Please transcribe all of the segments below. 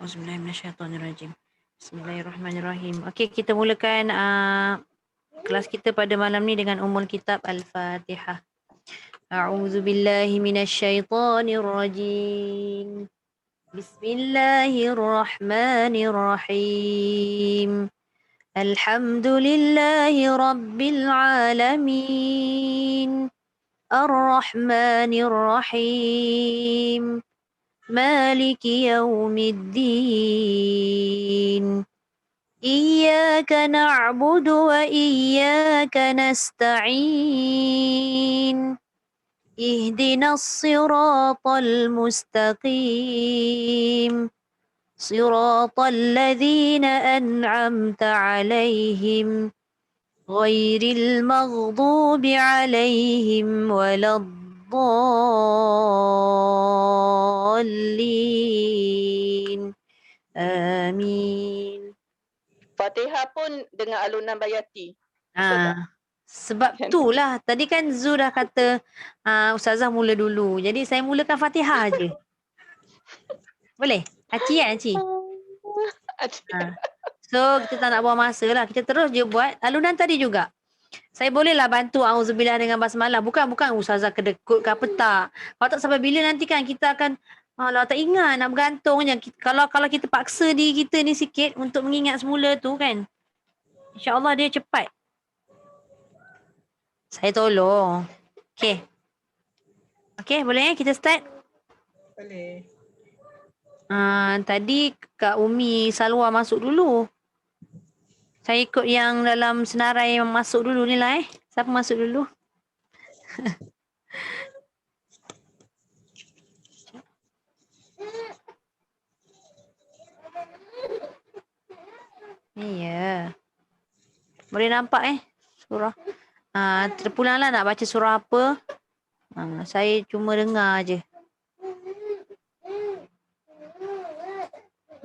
Auzubillahi minasyaitonirrajim. Bismillahirrahmanirrahim. Okey, kita mulakan kelas kita pada malam ni dengan Ummul Kitab Al-Fatihah. A'udzubillahi minasyaitonirrajim. Bismillahirrahmanirrahim. Alhamdulillahi rabbil alamin. Ar-Rahmanir-Rahim. مالك يوم الدين إياك نعبد وإياك نستعين اهدنا الصراط المستقيم صراط الذين أنعمت عليهم غير المغضوب عليهم ولا الضالين آمين. Fatihah pun dengan alunan Bayati. Betul tak? Sebab tu lah tadi kan Zu dah kata Ustazah mula dulu. Jadi saya mulakan Fatihah je. Boleh? Aci kan Aci? So kita tak nak buang masa lah. Kita terus je buat alunan tadi juga. Saya bolehlah bantu auzubillah dengan basmalah. Bukan Ustazah kedekut ke apa tak. Kalau tak sampai bila nanti kan kita akan tak ingat nak bergantung je. Kalau kita paksa diri kita ni sikit untuk mengingat semula tu kan. InsyaAllah dia cepat. Saya tolong. Okay. Okay, boleh kita start? Boleh. Tadi Kak Umi Salwa masuk dulu. Saya ikut yang dalam senarai yang masuk dulu ni lah Siapa masuk dulu? Ya. Boleh nampak surah. Terpulanglah nak baca surah apa. Saya cuma dengar je.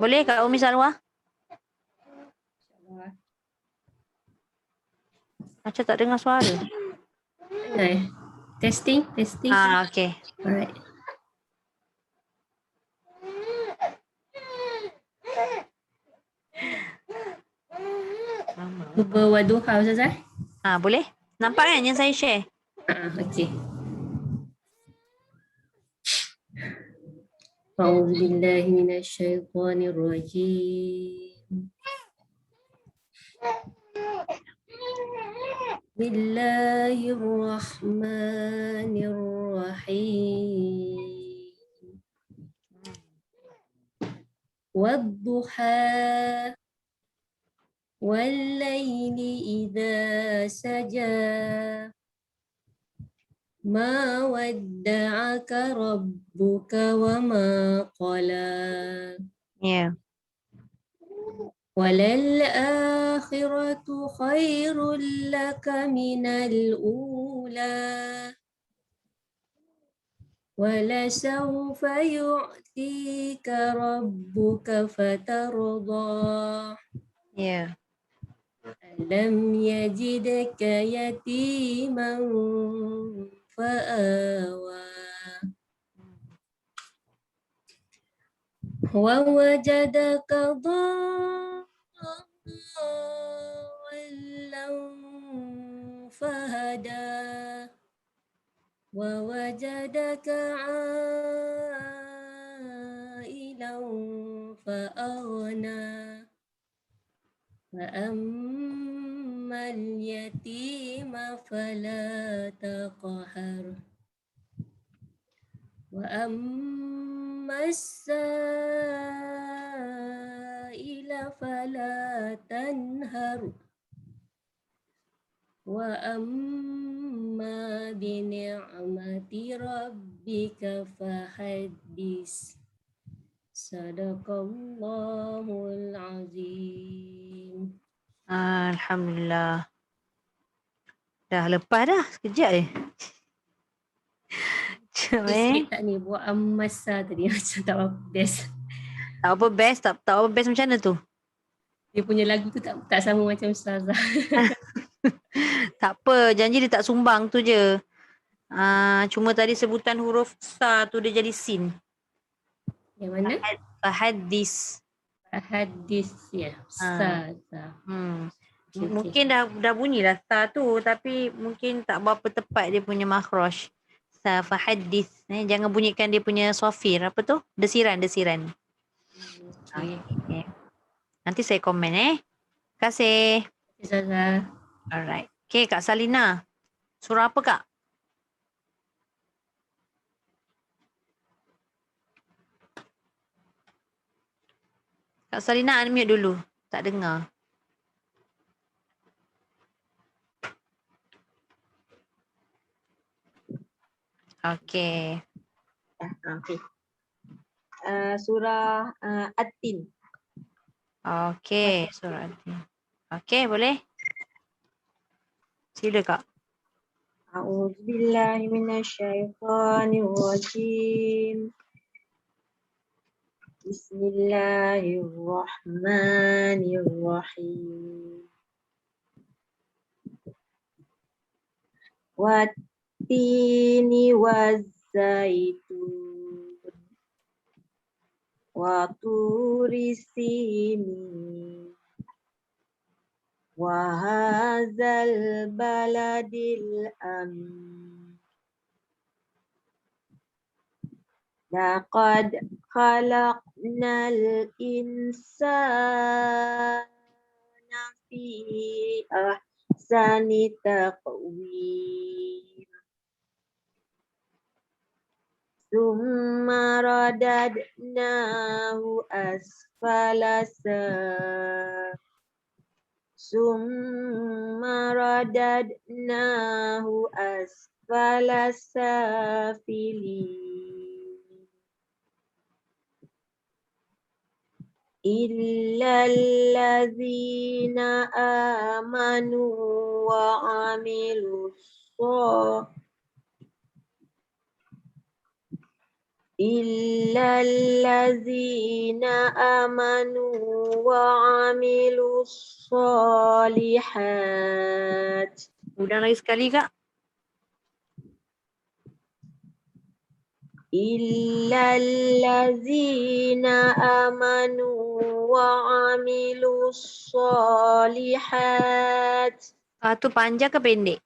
Boleh Kak Umi Salwa? Macam tak dengar suara. Okay. Testing. Okay. Alright. Cuba Wadduha Ustazah. Boleh? Nampak kan yang saya share? Okay. A'udzubillahi minasyaitonirrajim. Bismillahirrahmanirrahim. Wadduha wallayli idza saja ma wadda'aka rabbuka wa ma qala. Ya. وللآخرة خير لك من الأولى ولسوف يعطيك ربك فترضى. Ya. ألم يجدك يتيما فآوى ووجدك ضالا فهدى ووجدك عائلا فأغنى فأما اليتيم فلا تقهر وأما السائل فلا تنهر وأما بنعمة ربك فحدث. Sadaqallahul azim. Alhamdulillah. Dah lepas dah. Sekejap je. Sikit tak ni buat masa tadi macam tak apa best. Tak apa best, tak apa best macam mana tu? Dia punya lagu tu tak sama macam Ustazah. Tak apa, janji dia tak sumbang tu je. Cuma tadi sebutan huruf sa tu dia jadi sin. Yang mana? Hadis. Hadis ya. Sa. Hmm. Okey, Mungkin dah bunyilah ta tu tapi mungkin tak berapa tepat dia punya makhraj. Fahadis. Jangan bunyikan dia punya sofir. Apa tu? Desiran. okey. Okay. Nanti saya komen Terima kasih. Ustazah. Alright. Okay, Kak Salina. Surah apa Kak? Kak Salina unmute dulu. Tak dengar. Okay. Okey. Surah At-Tin. Okay. Surah Al-Tin. Okay, boleh? Sila Kak. A'udzubillahi minasyaitonirrajim. Bismillahirrahmanirrahim. Wattini wazzaitun. Wa turi sinin. Wa hadzal baladil amin. Laqad khalaqnal insana fi ahsani taqwim. Tsumma radadnahu asfala safilin. Illalladzina amanu wa amilus solihat. Ulang lagi sekali Kak. Illalladzina amanu wa amilus solihat. Tu panjang ke pendek?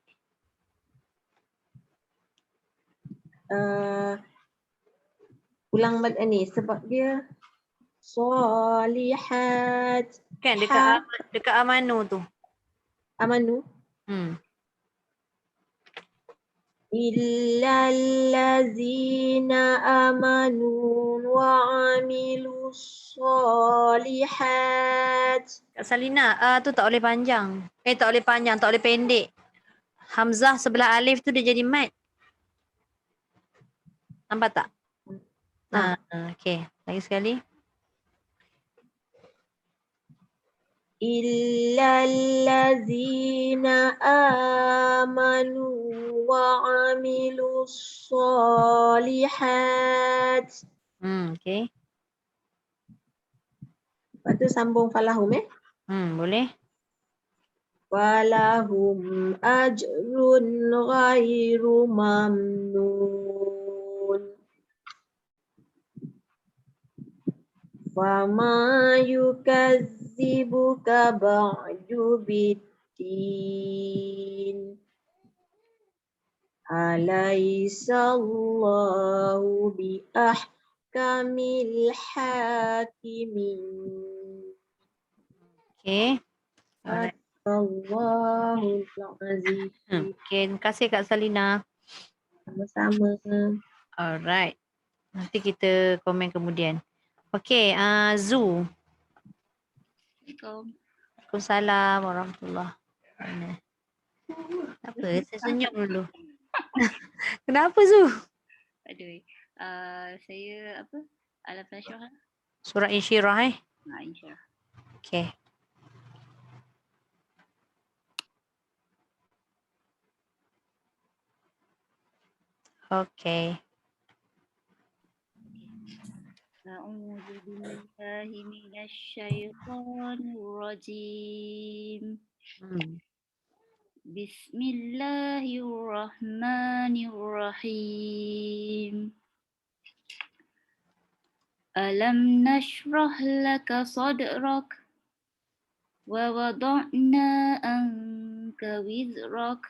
Ulang ni sebab dia solihat. Kan dekat amanu tu. Amanu. Illalladzina amanu wa amilus solihat. Kak Salina, tu tak boleh panjang. Tak boleh panjang, tak boleh pendek. Hamzah sebelah alif tu dia jadi mat. Nampak tak? Okay. Lagi sekali. Illalladzina amanu wa amilus solihat. Okay. Lepas tu sambung falahum Boleh. Walahum ajrun ghairu mamnun. Fama yukazzibuka ba'du biddin. Alaisallahu biahkamil hakimin. Okay. Alright. Allahul azim. Okay, terima kasih Kak Salina. Sama-sama. Alright. Nanti kita komen kemudian. Okay, Zu. Waalaikumsalam warahmatullahi wabarakatuh. Apa? Saya senyum dulu. Kenapa Zu? Aduh. Saya apa? Alam Nasyurah. Surah Insyirah InsyaAllah. Okay. Okay. A'udzu billahi minasyaitonir rajim. Bismillahirrahmanirrahim. Alam nashrah laka sadrak wa wada'na anka wizrak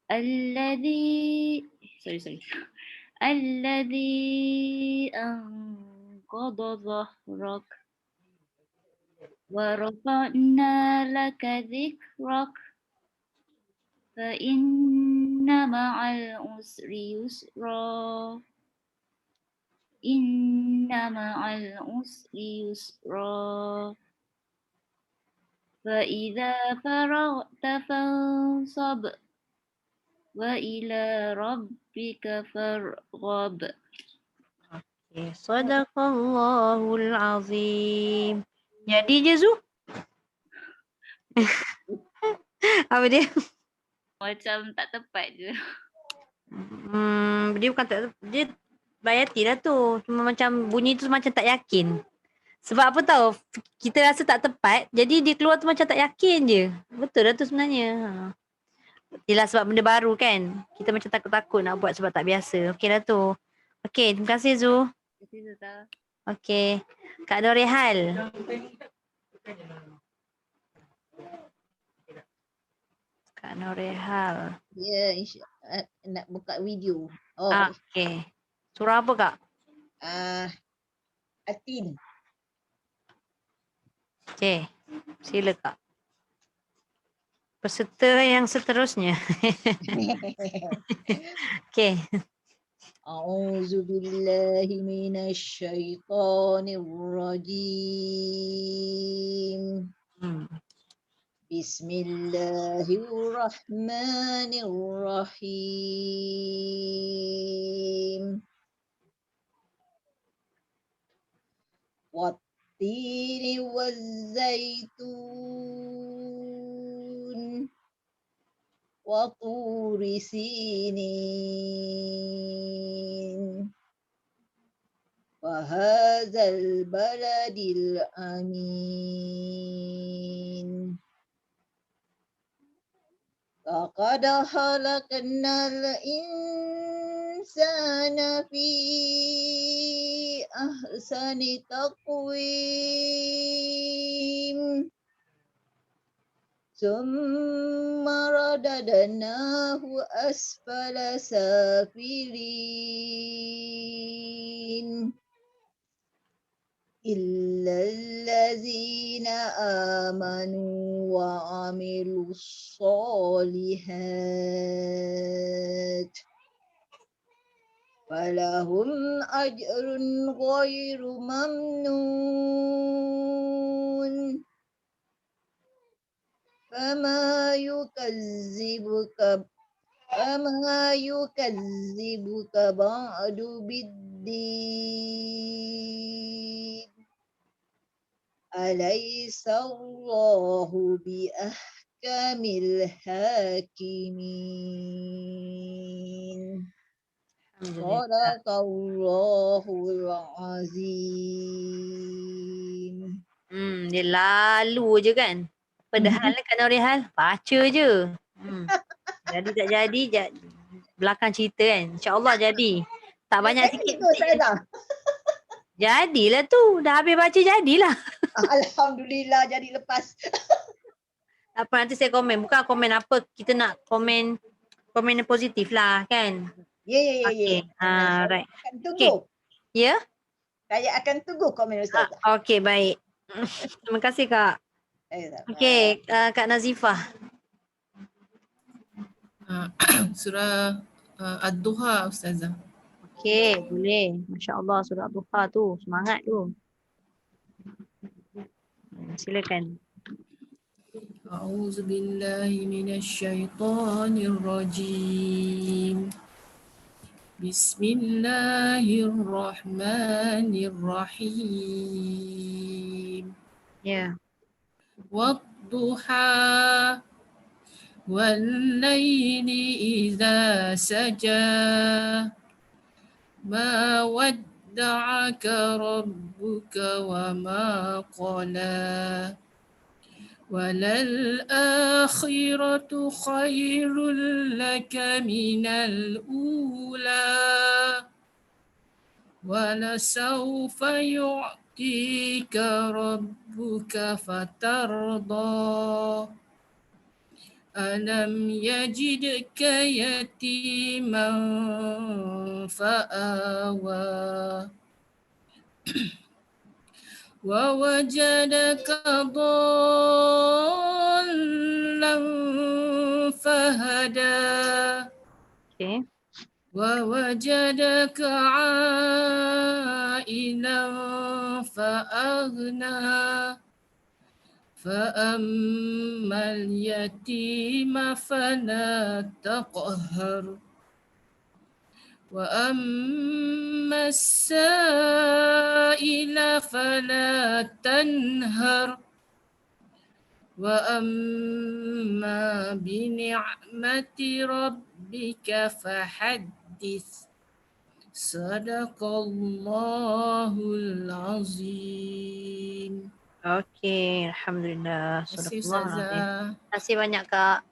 alladhi alladhi anqadha dhahrak wa rafa'na laka dhikrak fa inna ma'al usri yusra inna ma'al usri yusra fa idza faragta fansab wa ila rabbika farghab. Okay. Sadaqallahul azim. Jadi je Zu? Apa dia? Macam tak tepat je. Dia bukan tak, dia bayati lah tu. Cuma macam bunyi tu macam tak yakin. Sebab apa tahu? Kita rasa tak tepat, jadi dia keluar tu macam tak yakin je. Betul lah tu sebenarnya. Yelah sebab benda baru kan. Kita macam takut-takut nak buat sebab tak biasa. Okey lah tu. Okey, terima kasih Zu. Itu tak. Okey. Kak Norehal. Kak Norehal. Ya, nak buka video. Oh, Okey. Surah apa Kak? Atin. Okey. Sila Kak. Peserta yang seterusnya. Okey. A'udzu billahi minasy syaithanir rajim. Bismillahirrahmanirrahim. Wattini wazzaitun wa turi sinin wa hadzal baladil amin. Laqad khalaqnal insana fi ahsani taqwim. Summa radadnahu asfala safilin. Illa allazina amanu wa amilus solihat. Falahum ajrun ghairu mamnun. Fama yukazzibuka ba'du biddin. Alaysa Allahu bi ahkamil hakimin. Sadaqallahul azim. Dia lalu je kan. Padahal Kak Norehal baca je. Jadi tak jadi, belakang cerita kan. InsyaAllah jadi. Tak banyak sikit. Jadilah tu. Dah habis baca jadilah. Alhamdulillah jadi lepas. Apa nanti saya komen. Bukan komen apa. Kita nak komen yang positif lah kan. Ya. Okay. Right. Akan tunggu. Ya? Saya akan tunggu komen Ustazah. Okay, baik. Terima kasih Kak. Okay, Kak Nazifah. Surah Ad-Duha Ustazah. Okay, boleh. Masya Allah surah Ad-Duha tu. Semangat tu. Silakan. A'udzu billahi minasy syaithanir rajim. Bismillahirrahmanirrahim. Ya. Wadduha wal-laili idza saja ma wadda'aka rabbuka wa ma qala walal akhiratu khairul laka minal ula ولسوف يعطيك ربك فترضى ألم يجدك يتيما فآوى ووجدك ضالا فهدى Okay. ووجدك عائلا فأغنى فأما اليتيم فلا تقهر وأما السائل فلا تنهر وأما بنعمة ربك فحدث صدق الله العظيم. Okay, Alhamdulillah. Terima kasih Sadaqallahul azim. Ustazah. Terima kasih banyak Kak.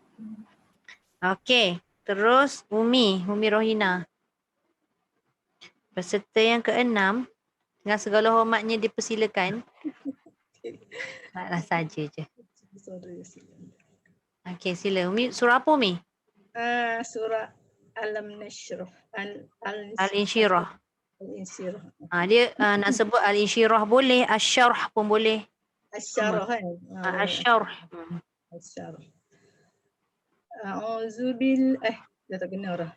Okay, terus Umi Rohina. Peserta yang ke-6 dengan segala hormatnya dipersilakan. Taklah saja je. Okay, sila. Umi, surah apa Umi? Surah Alam Nashrah. Al-Insyirah. Al-Insyirah. Dia nak sebut Al-Insyirah boleh, Asy-Syarh pun boleh. Asyarah kan? Asy-Syarh. Asyarah. Dah tak kena dah.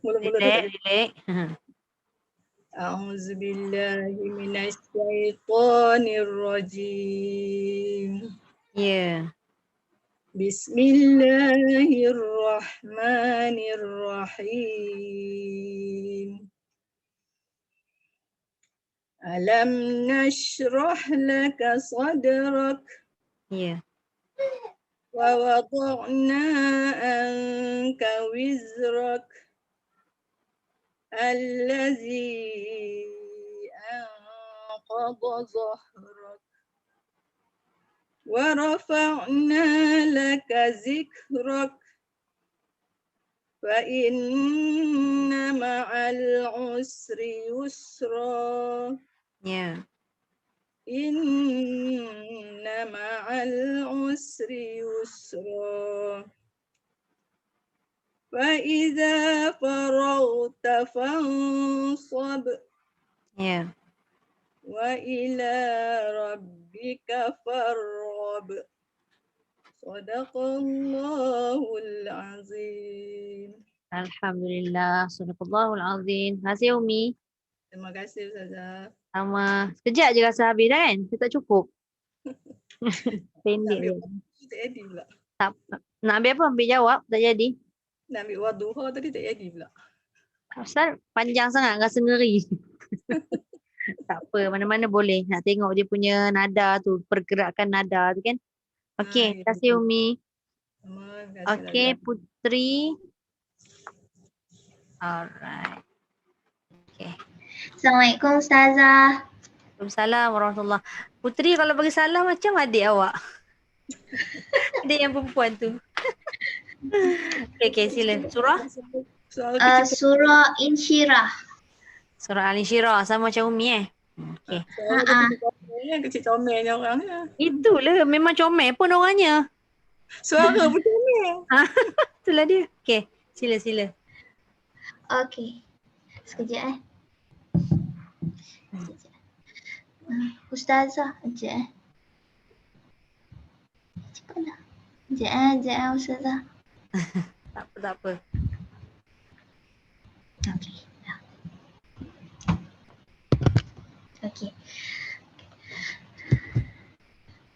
Mula-mula tu tak Relax. أعوذ بالله من الشيطان الرجيم Ya. بسم الله الرحمن الرحيم ألم نشرح لك صدرك Ya. ووضعنا عنك وزرك الذي أنقض ظهرك ورفعنا لك ذكرك فإن مع العسر يسرا Ya. إن مع العسر يسرا فإذا فرغت فانصب Ya. وإلى ربك فارغب صدق الله العظيم. Alhamdulillah. Sadaqallahul azim. Terima kasih Umi. Terima kasih Ustazah. Sama. Sekejap je rasa habis dah kan? Kita tak cukup. Pendek je. Tak jadi pula. Nak ambil apa? Ambil jawab. Tak jadi. Nak ambil wadduha tadi tak jadi pula. Ustaz, panjang sangat rasa ngeri. Tak apa, mana-mana boleh. Nak tengok dia punya nada tu, pergerakan nada tu kan. Okey, terima kasih Umi. Okey, Putri. Alright. Okey. Assalamualaikum Ustazah. Waalaikumsalam warahmatullahi. Putri kalau bagi salam macam adik awak. Adik yang perempuan tu. Okey, sila. Surah? Surah Insyirah. Surah Al-Insyirah sama macam Umi Okey. Kecil comelnya orangnya. Itulah memang comel pun orangnya. Suara pun comel. Itulah dia. Okey, sila. Okey. Sekejap Ustazah, sekejap Cepatlah. Sekejap Ustazah. Tak apa. Okey. Okey.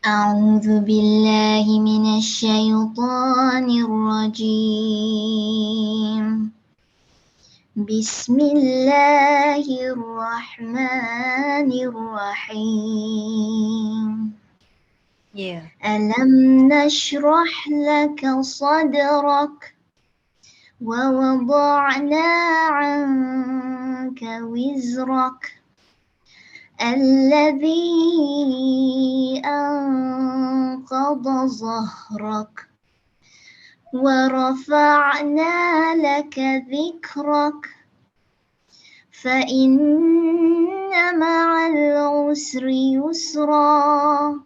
A'udzu billahi minasy syaithanir rajim. Bismillahirrahmanirrahim. Ya. Alam nashrah laka sadrak wa wada'na 'anka wizrak alladhi anqadha zahrak ورفعنا لك ذكرك فإن مع العسر يسرا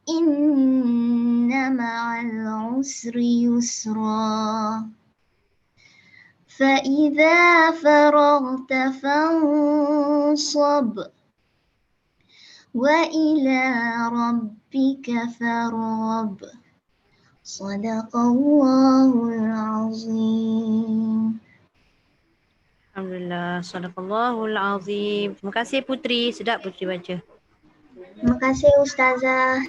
إن مع العسر يسرا فإذا فرغت فانصب وإلى ربك فارغب صدق الله العظيم. Alhamdulillah. Sadaqallahul azim. Terima kasih Putri. Sedap Putri baca. Terima kasih Ustazah.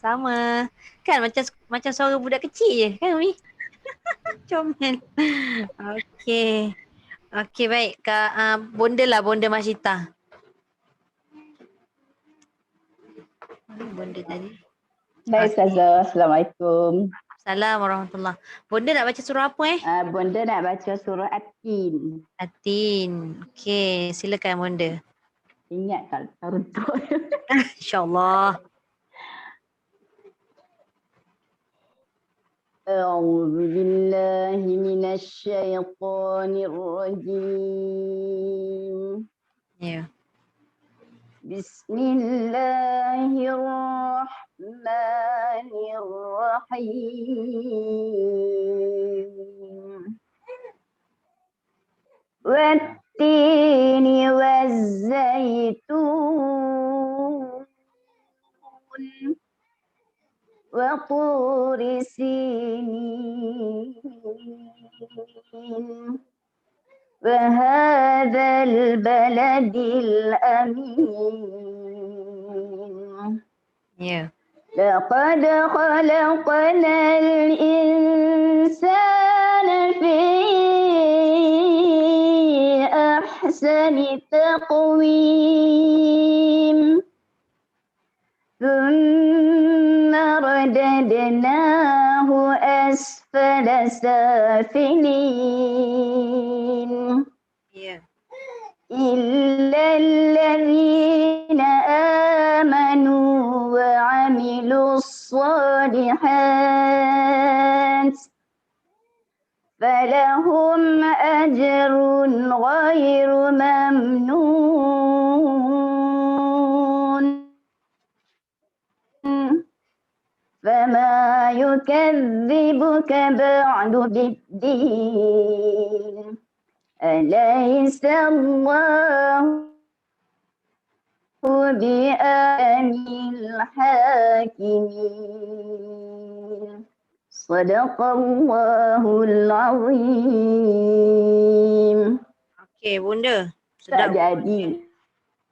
Sama. Kan macam suara budak kecil je kan Umi? Comel. Okey. Okey baik. Kak Bonda lah, Bonda Masyita. Mana Bonda tadi? Baik Ustazah, Assalamualaikum. Assalamualaikum warahmatullahi. Bonda nak baca surah apa Bonda nak baca surah At-Tin. Atin. Okey, silakan Bonda. Ingat tak runtuh. InsyaAllah. أعوذ بالله من الشيطان الرجيم. Ya. بسم الله الرحمن الرحيم. والتين والزيتون وطور سينين وهذا البلد الأمين. Ya. لقد خلقنا الإنسان في أحسن تقويم ثم رددناه أسفل سافلين Ya. إلا الذين آمنوا وعملوا الصالحات فلهم أجر غير ممنون فما يكذبك بعد بالدين أليس الله بأحكم الحاكمين صدق الله العظيم. Okey Bonda. Tak Sedap. jadi.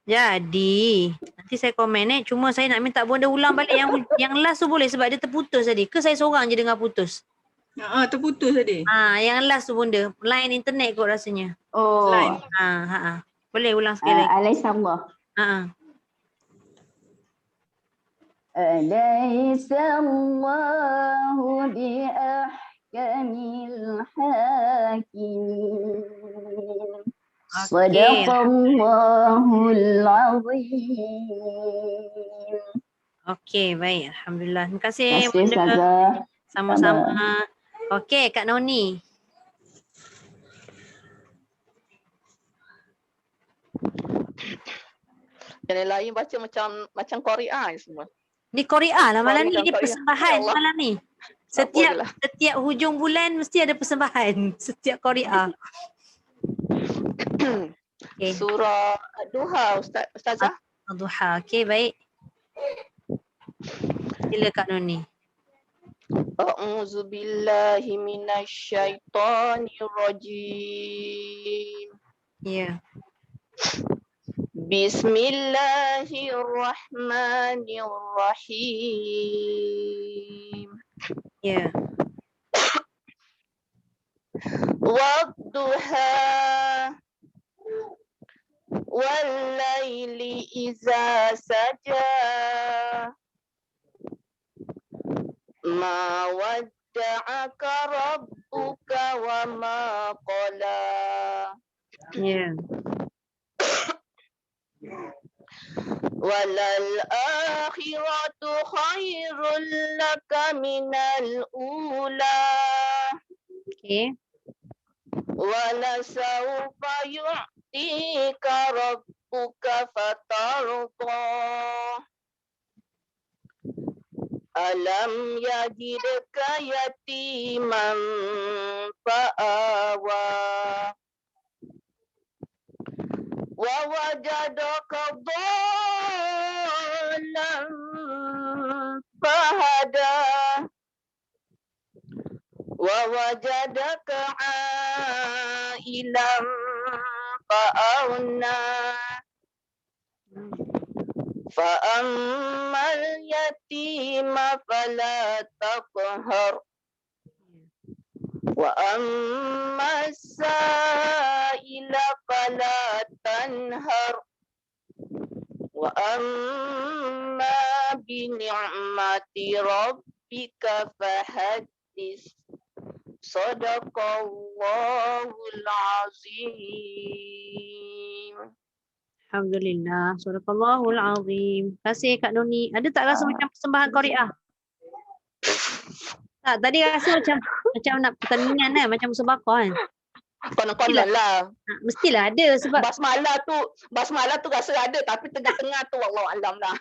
Jadi. Nanti saya komen Cuma saya nak minta Bonda ulang balik yang last tu boleh sebab dia terputus tadi. Ke saya seorang je dengar putus? Terputus tadi. Yang last tu Bonda. Line internet kot rasanya. Oh. Line. Boleh ulang sekali lagi. Alaihissalam. أليس الله بأحكم الحاكمين صدق الله العظيم. Okey, baik. Alhamdulillah. Terima kasih. Terima kasih Ustazah. Sama-sama. Okey, Kak Noni. Yang lain baca macam Korea semua. Ni Korea lah malam ni. Korea, Ni Korea. persembahan Ya Allah. malam ni. Tak boleh lah. Setiap hujung bulan mesti ada persembahan. Setiap Korea. Okay. Surah Duha Ustazah. Duha. Okey, baik. Sila Kak Noni. A'udzu billahi minasyaitonir rajim. Ya. Bismillahirrahmanirrahim. Ya. Wadduha wal laili iza saja ma wadda'aka rabbuka wa ma qala. Ya. Walal akhiratu khairul laka minal ula. Okey. ولسوف يعطيك ربك فترضى ألم يجدك يتيما فآوى ووجدك ضالا فهدى ووجدك عائلا فأغنى فأما اليتيم فلا تقهر وأما السائل فلا تنهر وأما بنعمة ربك فحدث صدق الله العظيم. Alhamdulillah. Surahul Azim. Terima kasih Kak Noni. Ada tak rasa macam persembahan Qariah? Tak, tadi rasa macam nak pertandingan kan, macam musabaqah kan. Konon-konon lah. Mestilah ada sebab Basmalah tu rasa ada tapi tengah-tengah tu wallahu alam lah.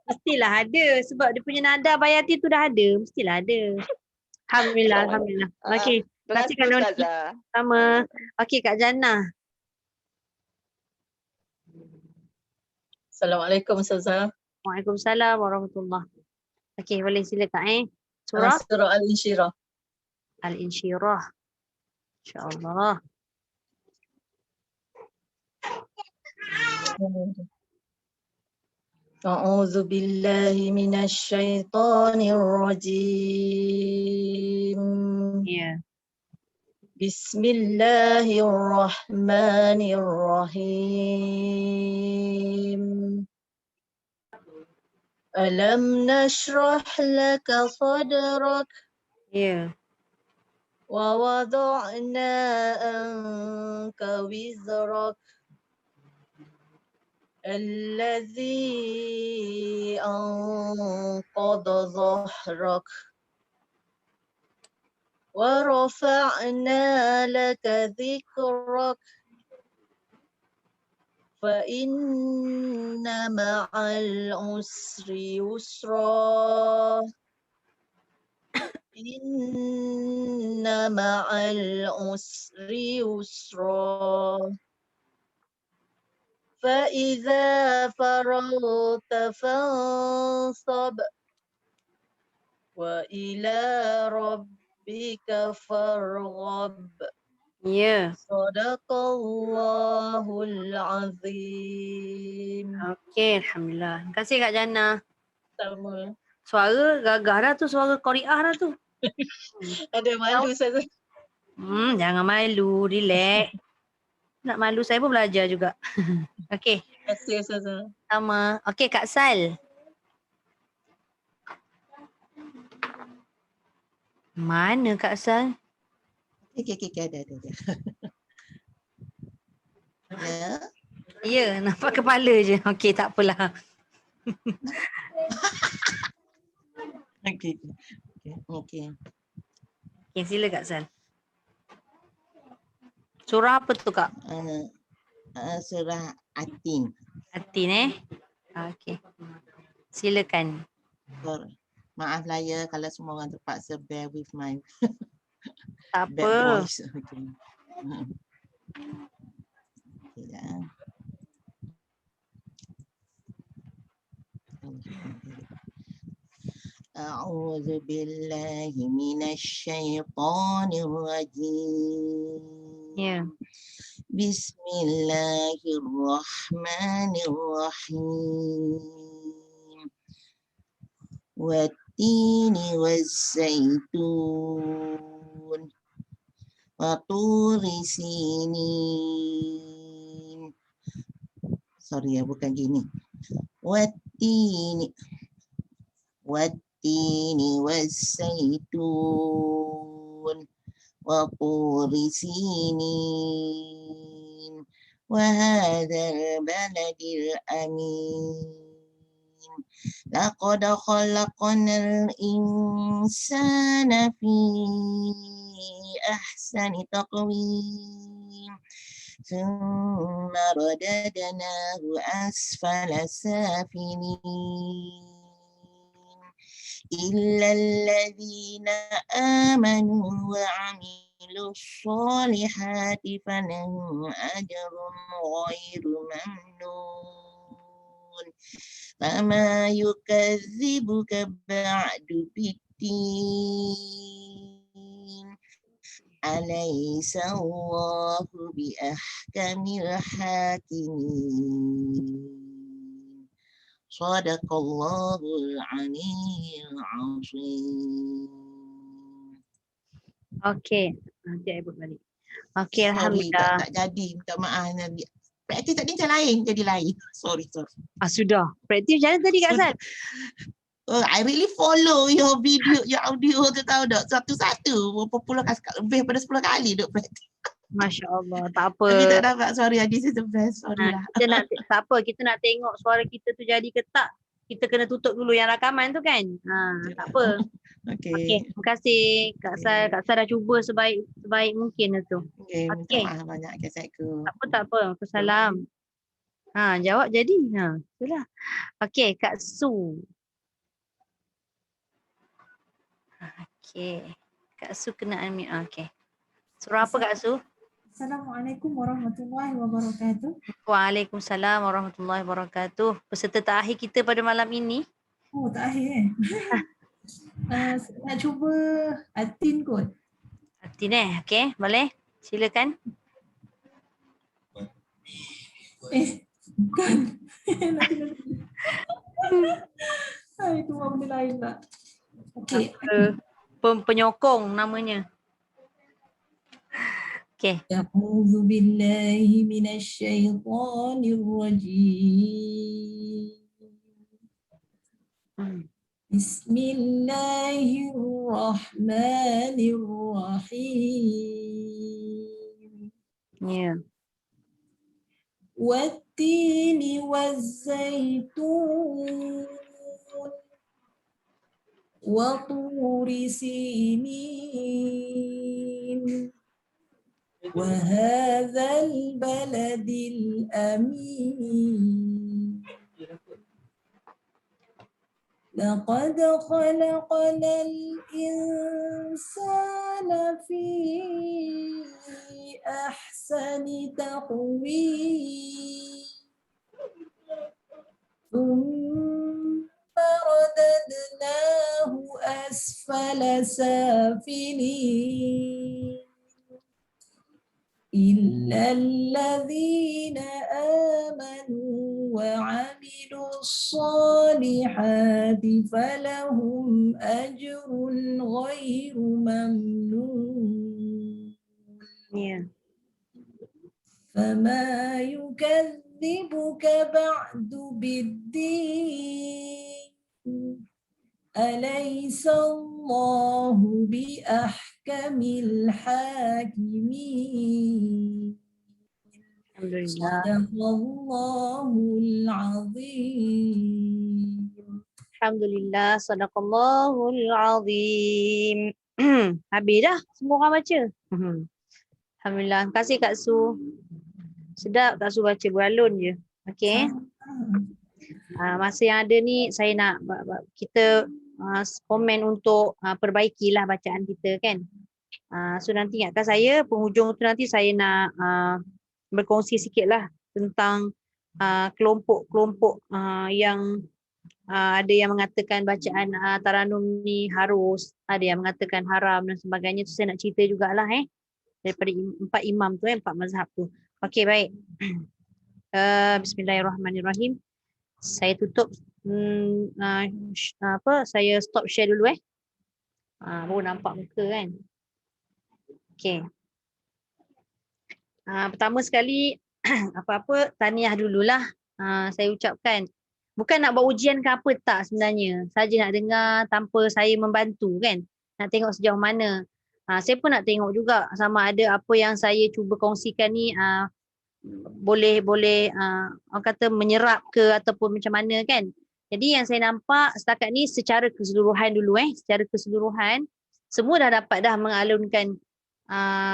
mestilah ada sebab dia punya nada bayati tu dah ada, mestilah ada. Alhamdulillah, alhamdulillah. Okey, terima kasih Kak Noni. Ustazah. Sama. Okey Kak Jannah. Assalamualaikum Ustazah. Waalaikumsalam warahmatullahi. Okey, boleh silakan Surah Surah Al-Insyirah. Al-Insyirah. InsyaAllah. A'udzu billahi minasy syaithanir rajim. Ya. Bismillahirrahmanirrahim. Alam nashrah laka sadrak Ya. wa wada'na anka wizrak alladhi anqadha dhahrak wa rafa'na laka dhikrak fa inna ma'al usri yusra inna ma'al usri yusra fa idza faragta fansab wa ila rabbika farghab. Ya. Sadaqallahul azim. Okey, alhamdulillah. Terima kasih Kak Jannah. Sama. Suara gagah dah tu, suara Qariah dah tu. Ada malu Ustazah. Jangan malu, relax. Nak malu saya pun belajar juga. Okey, Terima kasih Ustazah. sama. Okey Kak Sal. Mana Kak Sal? Okey, ada. Ya. Ya, nampak kepala je. Okey, tak apalah. Okey. Okey, sila Kak Sal. Surah apa tu Kak? Surah Atin. Atin Okey. Silakan. Maaf lah ya kalau semua orang terpaksa bear with my Tak bad apa. voice. Okay. Ya. A'udzu billahi minasy syaithanir rajim. Ya. Bismillahirrahmanirrahim. Wattini waszaitun wa turi sinin. Sorry ya, bukan gini. Wattini waszaitun wa turi sinin wa hadzal baladil amin. Laqad khalaqnal insana fi أحسن تقويم ثم رددناه أسفل سافلين إلا الذين آمنوا وعملوا الصالحات فلهم أجر غير ممنون فما يكذبك بعد بالدين أليس الله بأحكم الحاكمين صدق الله العلي العظيم. Okey. Nanti I buat balik. Okey, Sorry, alhamdulillah. tak jadi. Minta maaf Nabi. Praktis tadi macam lain, jadi lain. Sorry. Sudah. Praktis macam mana tadi Kak San? Oh, I really follow your video, your audio tu tahu tak? Satu-satu. Berapa puluh kali, lebih daripada 10 kali duk praktis. Masya Allah. Tak apa. Tapi tak dapat, sorry. This is the best. Sorry lah. Kita nak, tak apa. Kita nak tengok suara kita tu jadi ke tak. Kita kena tutup dulu yang rakaman tu kan. Tak apa. Okey. Terima kasih Kak San. Kak San dah cuba sebaik mungkin tu. Okey. Okey. Minta maaf banyak kesaku. Tak apa. Salam. Jawab jadi. Itulah. Okey, Kak Su. Okey. Kak Su kena unmute. Okey. Surah apa Kak Su? Assalamualaikum warahmatullahi wabarakatuh. Waalaikumsalam warahmatullahi wabarakatuh. Peserta terakhir kita pada malam ini. Oh, terakhir nak cuba Atin kot. Atin okey, boleh? Silakan. Bukan. Itu benda lain tak. Okey. Penyokong namanya. Okey. A'udzu billahi minasy syaithanir rajim. Bismillahirrahmanirrahim. Ya. Wattini wazzaitun wa turi sinin wa hadzal baladil amin. لقد خلقنا الإنسان في أحسن تقويم ثم رددناه أسفل سافلين إلا الذين آمنوا وعملوا الصالحات فلهم أجر غير ممنون فما يكذبك بعد بالدين أليس الله بأحكم الحاكمين صدق الله العظيم. Alhamdulillah, sadaqallahul azim. Habis dah semua orang baca. Alhamdulillah. Terima kasih Kak Su. Sedap Kak Su baca, beralun je. Okey. Masa yang ada ni saya nak kita komen untuk perbaikilah bacaan kita kan. So nanti ingatkan saya penghujung tu nanti saya nak berkongsi sikitlah tentang kelompok-kelompok yang ada yang mengatakan bacaan Taranum ni harus, ada yang mengatakan haram dan sebagainya. Tu saya nak cerita jugalah daripada 4 imam tu 4 mazhab tu. Okey, baik. Bismillahirrahmanirrahim. Saya tutup saya stop share dulu baru nampak muka kan. Okey. Pertama sekali apa-apa tahniah dululah saya ucapkan. Bukan nak buat ujian ke apa tak sebenarnya. Saja nak dengar tanpa saya membantu kan. Nak tengok sejauh mana. Saya pun nak tengok juga sama ada apa yang saya cuba kongsikan ni boleh orang kata menyerap ke ataupun macam mana kan. Jadi yang saya nampak setakat ni secara keseluruhan dulu secara keseluruhan semua dah dapat dah mengalunkan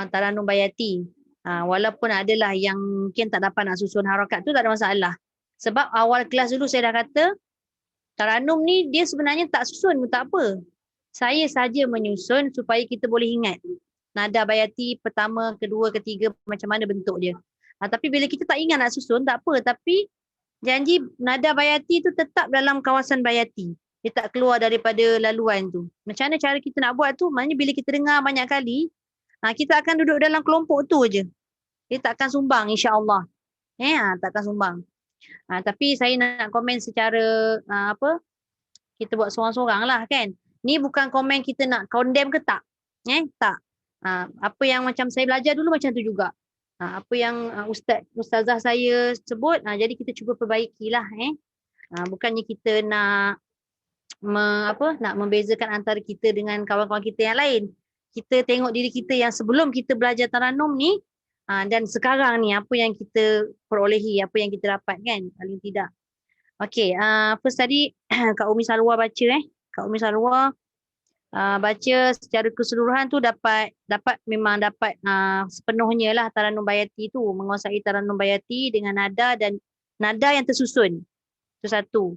Taranum Bayati. Walaupun adalah yang mungkin tak dapat nak susun harakat tu, tak ada masalah. Sebab awal kelas dulu saya dah kata taranum ni dia sebenarnya tak susun pun tak apa. Saya saja menyusun supaya kita boleh ingat nada Bayati pertama, kedua, ketiga macam mana bentuk dia. Tapi bila kita tak ingat nak susun tak apa, tapi janji nada Bayati tu tetap dalam kawasan Bayati. Dia tak keluar daripada laluan tu. Macam mana cara kita nak buat tu? Maknanya bila kita dengar banyak kali, kita akan duduk dalam kelompok tu je. Dia tak akan sumbang insya-Allah. Tak akan sumbang. Tapi saya nak komen secara kita buat seorang-seorang lah kan. Ni bukan komen kita nak condemn ke tak. Tak. Apa yang macam saya belajar dulu macam tu juga. Apa yang ustazah saya sebut, jadi kita cuba perbaikilah. Bukannya kita nak nak membezakan antara kita dengan kawan-kawan kita yang lain. Kita tengok diri kita yang sebelum kita belajar taranum ni dan sekarang ni apa yang kita perolehi, apa yang kita dapat kan, paling tidak. Okey, first tadi Kak Umi Salwa baca Kak Umi Salwa baca secara keseluruhan tu dapat sepenuhnya lah taranum Bayati tu, menguasai taranum Bayati dengan nada dan nada yang tersusun. Itu satu.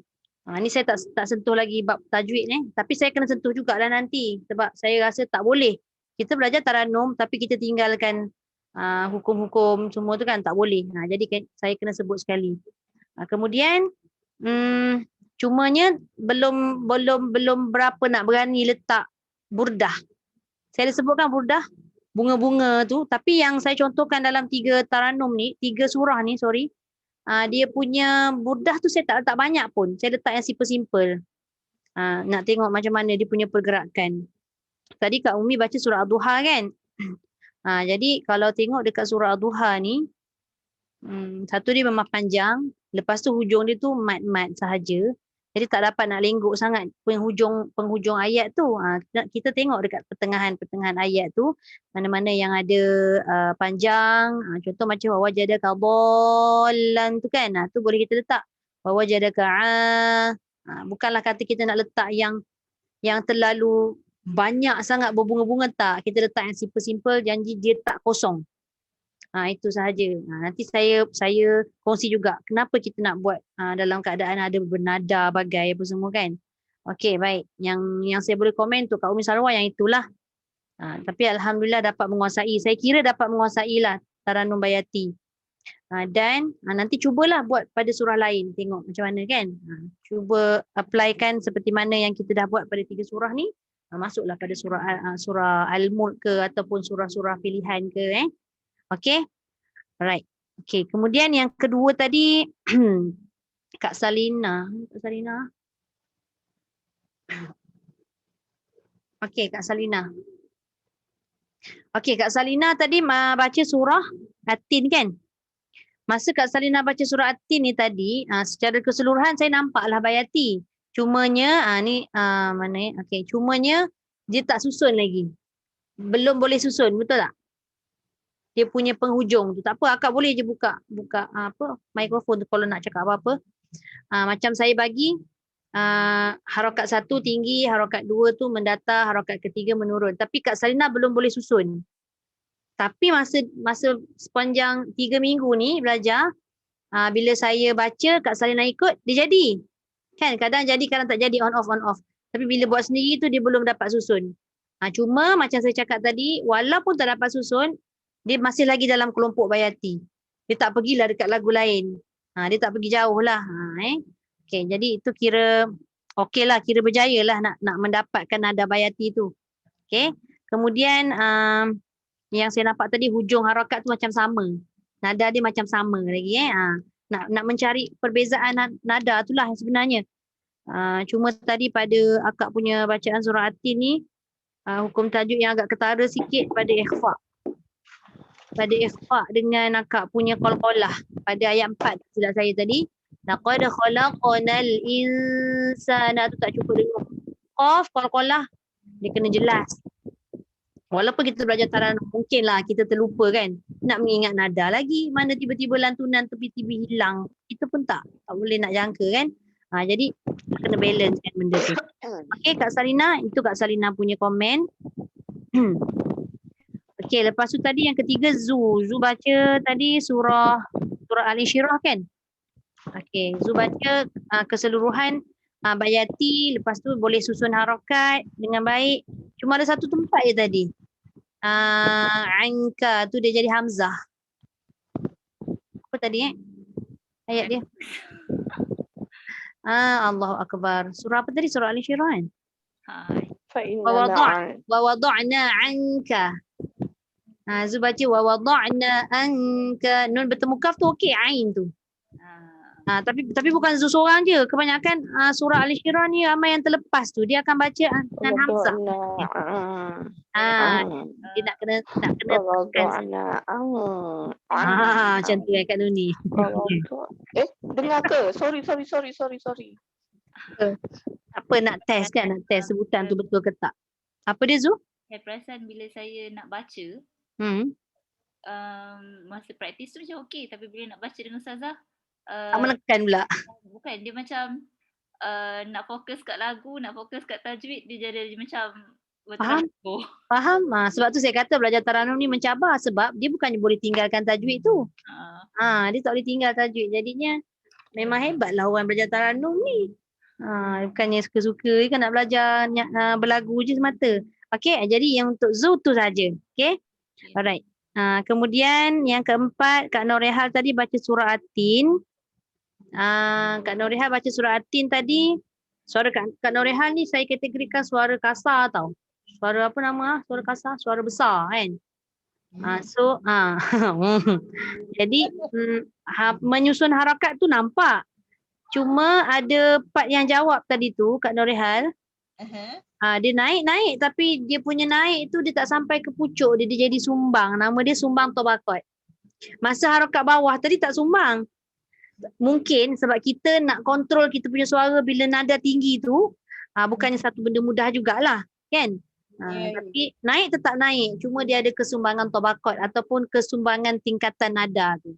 Ni saya tak sentuh lagi bab tajwid tapi saya kena sentuh jugalah nanti sebab saya rasa tak boleh kita belajar taranum tapi kita tinggalkan hukum-hukum semua tu kan, tak boleh. Jadi saya kena sebut sekali. Kemudian cumanya belum berapa nak berani letak burdah. Saya dah sebutkan burdah, bunga-bunga tu, tapi yang saya contohkan dalam 3 surah ni, dia punya burdah tu saya tak letak banyak pun. Saya letak yang simple-simple. Nak tengok macam mana dia punya pergerakan. Tadi Kak Umi baca surah Ad-Duha kan? Jadi kalau tengok dekat surah Ad-Duha ni, satu dia memang panjang, lepas tu hujung dia tu mat-mat sahaja. Jadi tak dapat nak lenggok sangat penghujung ayat tu. Kita tengok dekat pertengahan ayat tu, mana-mana yang ada panjang. Contoh macam wawajadaka dhallan tu kan. Tu boleh kita letak. Wawajadaka bukanlah kata kita nak letak yang terlalu banyak sangat berbunga-bunga, tak. Kita letak yang simple-simple, janji dia tak kosong. Itu sahaja. Nanti saya kongsi juga kenapa kita nak buat dalam keadaan ada bernada bagai apa semua kan. Okey, baik. Yang saya boleh komen tu Kak Umi Salwa yang itulah. Tapi alhamdulillah dapat menguasai. Saya kira dapat menguasai lah taranum Bayati. Dan nanti cubalah buat pada surah lain, tengok macam mana kan. Cuba applykan seperti mana yang kita dah buat pada 3 surah ni. Masuklah pada surah Al-Mulk ke ataupun surah-surah pilihan ke Okey. Alright. Okey, kemudian yang kedua tadi Kak Salina. Okey, Kak Salina. Okey, Kak Salina tadi baca surah At-Tin kan? Masa Kak Salina baca surah At-Tin ni tadi, secara keseluruhan saya nampaklah Bayati. Cumanya mana okey, cumanya dia tak susun lagi. Belum boleh susun, betul tak? Dia punya penghujung tu. Tak apa, akak boleh je buka mikrofon tu kalau nak cakap apa-apa. Macam saya bagi harakat 1 tinggi, harakat 2 tu mendatar, harakat ketiga menurun. Tapi Kak Salina belum boleh susun. Tapi masa sepanjang 3 minggu ni belajar, bila saya baca Kak Salina ikut, dia jadi. Kan kadang jadi, kadang tak jadi, on off. Tapi bila buat sendiri tu dia belum dapat susun. Cuma macam saya cakap tadi, walaupun tak dapat susun, dia masih lagi dalam kelompok Bayati. Dia tak pergilah dekat lagu lain. Dia tak pergi jauh lah. Okay, jadi itu kira okey lah, kira berjaya lah nak mendapatkan nada Bayati tu. Okay. Kemudian yang saya nampak tadi hujung harakat tu macam sama. Nada dia macam sama lagi. Nak mencari perbezaan nada itulah sebenarnya. Cuma tadi pada akak punya bacaan surah At-Tin ni, hukum tajuk yang agak ketara sikit pada ikhfa. Pada ikhfa dengan akak punya qalqalah pada ayat 4 silap saya tadi. Laqad khalaqnal insana tu tak cukup dengar. Qaf qalqalah dia kena jelas. Walaupun kita belajar taranum, mungkinlah kita terlupa kan. Nak mengingat nada lagi, mana tiba-tiba lantunan tiba-tiba hilang. Kita pun tak boleh nak jangka kan. Jadi kena balance kan benda tu. Okey Kak Salina, itu Kak Salina punya komen. Okey, lepas tu tadi yang ketiga Zu. Zu baca tadi surah Al-Insyirah kan? Okey, Zu baca keseluruhan bayati, lepas tu boleh susun harakat dengan baik. Cuma ada satu tempat je tadi. Anka tu dia jadi hamzah. Apa tadi ayat dia? Allahu Akbar. Surah apa tadi? Surah Al-Insyirah kan? Wa wada'na anka. Zu baca wa wada'na anka. Nun bertemu kaf tu okey, ain tu. Tapi bukan Zu seorang je. Kebanyakan surah Al-Insyirah ni ramai yang terlepas tu. Dia akan baca dengan hamzah. Dia nak kena macam tu Kak Nuni. Dengar ke? Sorry. Apa nak test kan? Nak test sebutan tu betul ke tak? Apa dia Zu? Saya perasan bila saya nak baca, masa praktis tu macam okey, tapi bila nak baca dengan ustazah, tak menekan pula. bukan, dia macam nak fokus kat lagu, nak fokus kat tajwid, dia jadi macam Faham? Sebab tu saya kata belajar Taranum ni mencabar, sebab dia bukannya boleh tinggalkan tajwid tu. Dia tak boleh tinggal tajwid. Jadinya memang hebatlah orang belajar Taranum ni. Bukannya suka-suka kan nak belajar berlagu je semata. Okey, jadi yang untuk Zu tu saja. Okey. Alright. Kemudian yang keempat, Kak Norehal tadi baca surah At-Tin. Kak Norehal baca surah At-Tin tadi. Suara Kak Norehal ni saya kategorikan suara kasar tau. Suara apa nama? Suara kasar, suara besar kan. Jadi menyusun harakat tu nampak. Cuma ada part yang jawab tadi tu Kak Norehal. Dia naik tapi dia punya naik tu dia tak sampai ke pucuk, dia jadi sumbang. Nama dia sumbang tabaqat. Masa harakat bawah tadi tak sumbang. Mungkin sebab kita nak kontrol kita punya suara bila nada tinggi tu, bukannya satu benda mudah jugalah kan. Tapi naik tetap naik, cuma dia ada kesumbangan tabaqat ataupun kesumbangan tingkatan nada tu.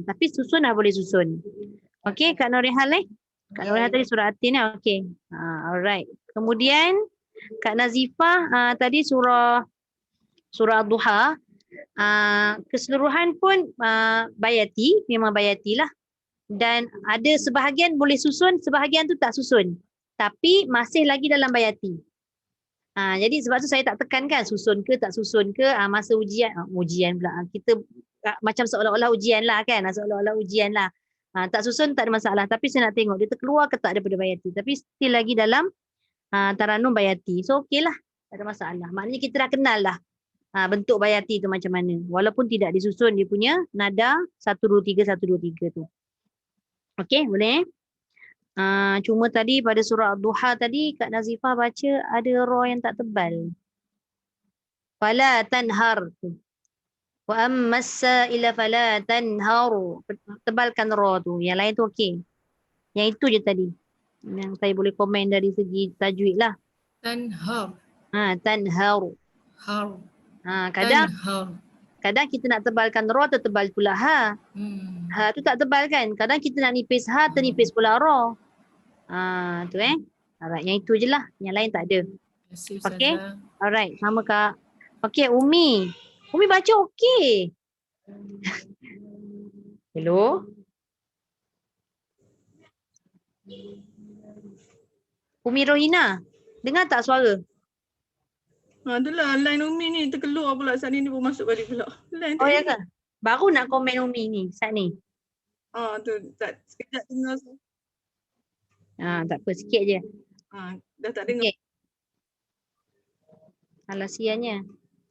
Tapi susun boleh susun. Okey, Kak Norehal Kak Norehal tadi surah At-Tin okey. Alright. Kemudian Kak Nazifah tadi surah Ad-Duha. Keseluruhan pun bayati, memang bayati lah. Dan ada sebahagian boleh susun, sebahagian tu tak susun. Tapi masih lagi dalam bayati. Jadi sebab tu saya tak tekankan susun ke tak susun ke masa ujian pula. Kita macam seolah-olah ujian lah kan. Seolah-olah ujian lah. Tak susun tak ada masalah. Tapi saya nak tengok dia terkeluar ke tak daripada bayati. Tapi still lagi dalam Taranum bayati. So okey lah. Tak ada masalah. Maknanya kita dah kenal lah bentuk bayati tu macam mana. Walaupun tidak disusun dia punya nada 1, 2, 3, 1, 2, 3 tu. Okey boleh. Cuma tadi pada surah Ad-Duha tadi Kak Nazifah baca ada ra yang tak tebal. Fala tanhar. Wa ammas sa'ila fala tanhar. Tebalkan ra tu. Yang lain tu okey. Yang itu je tadi. Yang saya boleh komen dari segi tajwid lah. Tanhar. Tanhar. Har. Kadang kita nak tebalkan ra tertebal pula ha. Ha tu tak tebal kan. Kadang kita nak nipis ha ternipis pula ra. Tu Alright, yang itu je lah. Yang lain tak ada. Okey. Alright, sama Kak. Okey, Umi. Umi baca okey. Hello. Umi Rohina. Dengar tak suara? Adalah line Umi ni terkeluar pula saat ni pun masuk balik pula. Line ya ke? Baru nak komen Umi ni saat ni. Tu tak sekejap dengar. Tak apa, sikit je. Dah tak dengar. Okay. Alah sianya.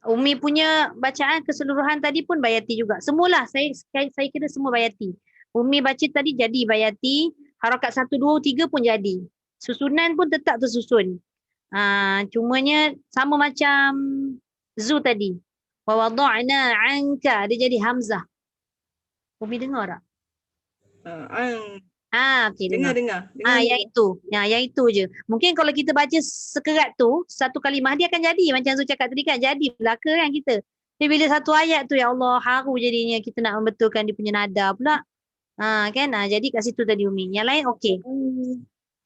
Umi punya bacaan keseluruhan tadi pun bayati juga. Semualah saya kira semua bayati. Umi baca tadi jadi bayati, harakat 1 2 3 pun jadi. Susunan pun tetap tersusun. Cumanya sama macam Zu tadi. Wa wada'na 'anka, dia jadi hamzah. Umi dengar tak? Okey dengar. Yang itu. Yang itu je. Mungkin kalau kita baca sekerat tu, satu kalimah dia akan jadi macam Zu cakap tadi kan, jadi belaka kan kita. Tapi bila satu ayat tu ya Allah haru jadinya kita nak membetulkan dia punya nada pula. Kan? Jadi kat situ tadi Umi. Yang lain okey.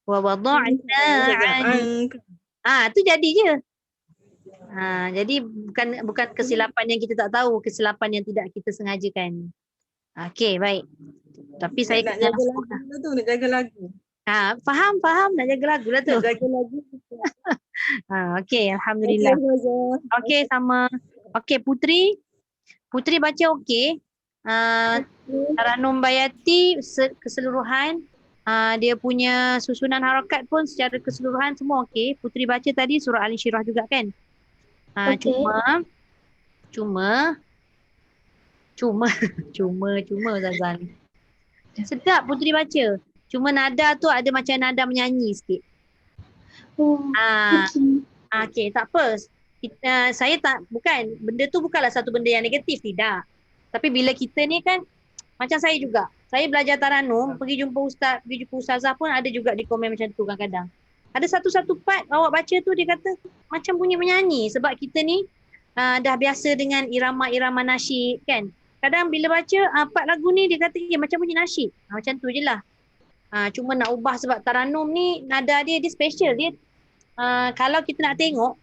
Wa wada'na 'anka. Tu jadi je. Jadi bukan kesilapan yang kita tak tahu, kesilapan yang tidak kita sengajakan. Okey, baik. Tapi saya Nak kena jaga lagu lah tu, nak jaga lagu. faham nak jaga lagu lah tu. Nak jaga lagu. Okey, alhamdulillah. Okey, sama. Okey, Putri baca okey. Taranum Bayati keseluruhan, dia punya susunan harakat pun secara keseluruhan semua okey. Putri baca tadi surah Al-Insyirah juga kan? Okey. Cuma Zazan. Sedap Putri baca. Cuma nada tu ada macam nada menyanyi sikit. Okey, tak apa. Saya tak, benda tu bukanlah satu benda yang negatif, tidak. Tapi bila kita ni kan, macam saya juga. Saya belajar taranum, pergi jumpa ustaz, pergi jumpa ustazah pun ada juga di komen macam tu kadang-kadang. Ada satu part awak baca tu dia kata macam bunyi menyanyi sebab kita ni dah biasa dengan irama-irama nasyid kan. Kadang bila baca part lagu ni dia kata macam bunyi nasyid. Macam tu je lah. Cuma nak ubah sebab taranum ni nada dia special. Dia kalau kita nak tengok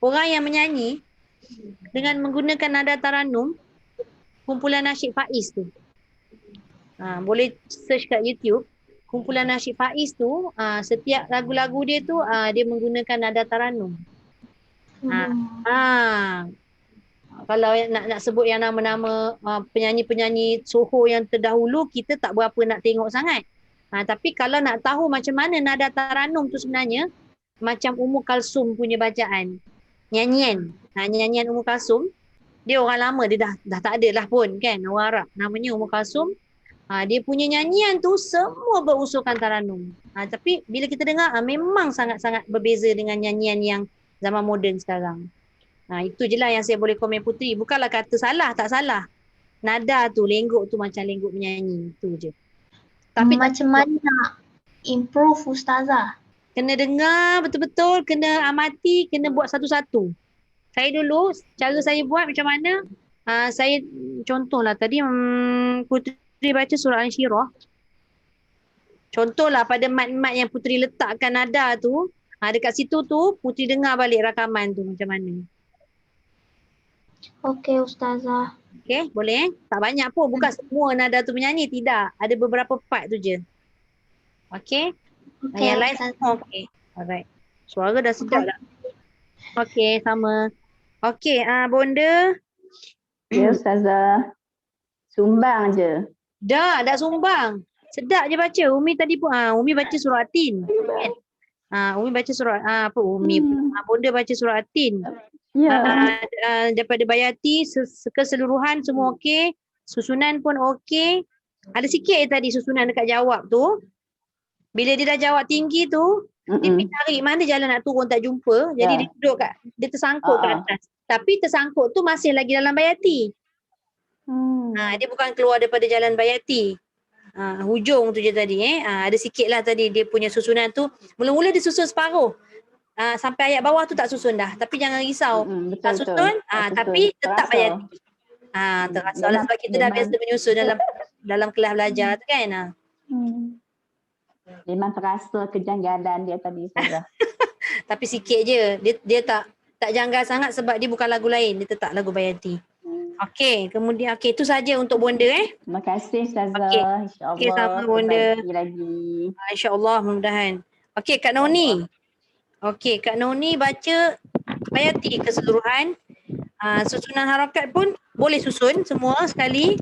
orang yang menyanyi dengan menggunakan nada taranum, kumpulan nasyid Faiz tu. Boleh search kat YouTube. Kumpulan nasyid Faiz tu, setiap lagu-lagu dia tu dia menggunakan nada taranum. Kalau nak sebut yang nama-nama penyanyi-penyanyi Soho yang terdahulu, kita tak berapa nak tengok sangat. Tapi kalau nak tahu macam mana nada taranum tu sebenarnya, macam Ummu Kalsum punya bacaan. Nyanyian Ummu Kalsum, dia orang lama, dia dah tak ada lah pun kan, orang Arab. Namanya Ummu Kalsum. Dia punya nyanyian tu semua berusulkan taranum. Tapi bila kita dengar memang sangat-sangat berbeza dengan nyanyian yang zaman moden sekarang. Itu je lah yang saya boleh komen Putri. Bukanlah kata salah, tak salah. Nada tu, lenggok tu macam lenggok menyanyi. Itu je. Tapi macam mana nak improve Ustazah? Kena dengar betul-betul, kena amati, kena buat satu-satu. Saya dulu, cara saya buat macam mana, saya contohlah tadi Putri baca surah Al-Insyirah. Contohlah pada mat-mat yang Putri letakkan nada tu, dekat situ tu Putri dengar balik rakaman tu macam mana. Okey Ustazah. Okey, boleh Tak banyak pun, bukan semua nada tu menyanyi, tidak. Ada beberapa part tu je. Okey. Yang lain semua okey. Alright. Suara dah sedap dah. Okey, sama. Okey, Bonda. Ya Ustazah. Sumbang je. Dah sumbang. Sedap je baca. Umi tadi pun Umi baca surah At-Tin. Kan? Umi baca surah Bonda baca surah At-Tin. Ya. Daripada Bayati keseluruhan semua okey. Susunan pun okey. Ada sikit tadi susunan dekat jawab tu. Bila dia dah jawab tinggi tu, dia pergi cari mana jalan nak turun tak jumpa. Jadi dia duduk dia tersangkut ke atas. Tapi tersangkut tu masih lagi dalam Bayati. Dia bukan keluar daripada jalan Bayati. Hujung tu je tadi. Ada sikit lah tadi dia punya susunan tu. Mula-mula dia susun separuh. Sampai ayat bawah tu tak susun dah. Tapi jangan risau. Tak susun, tapi tetap Bayati. Terasa lah sebab kita dah biasa menyusun dalam kelas belajar tu kan. Memang terasa kejanggalan dia tadi Ustazah. Tapi sikit je. Dia tak janggal sangat sebab dia bukan lagu lain. Dia tetap lagu Bayati. Okey, kemudian itu saja untuk Bonda Terima kasih Ustazah. InsyaAllah. Okey, sama Bonda. Lagi. InsyaAllah mudah-mudahan. Okey, Kak Noni. Okey, Kak Noni baca Bayati keseluruhan. Susunan harakat pun boleh susun semua sekali.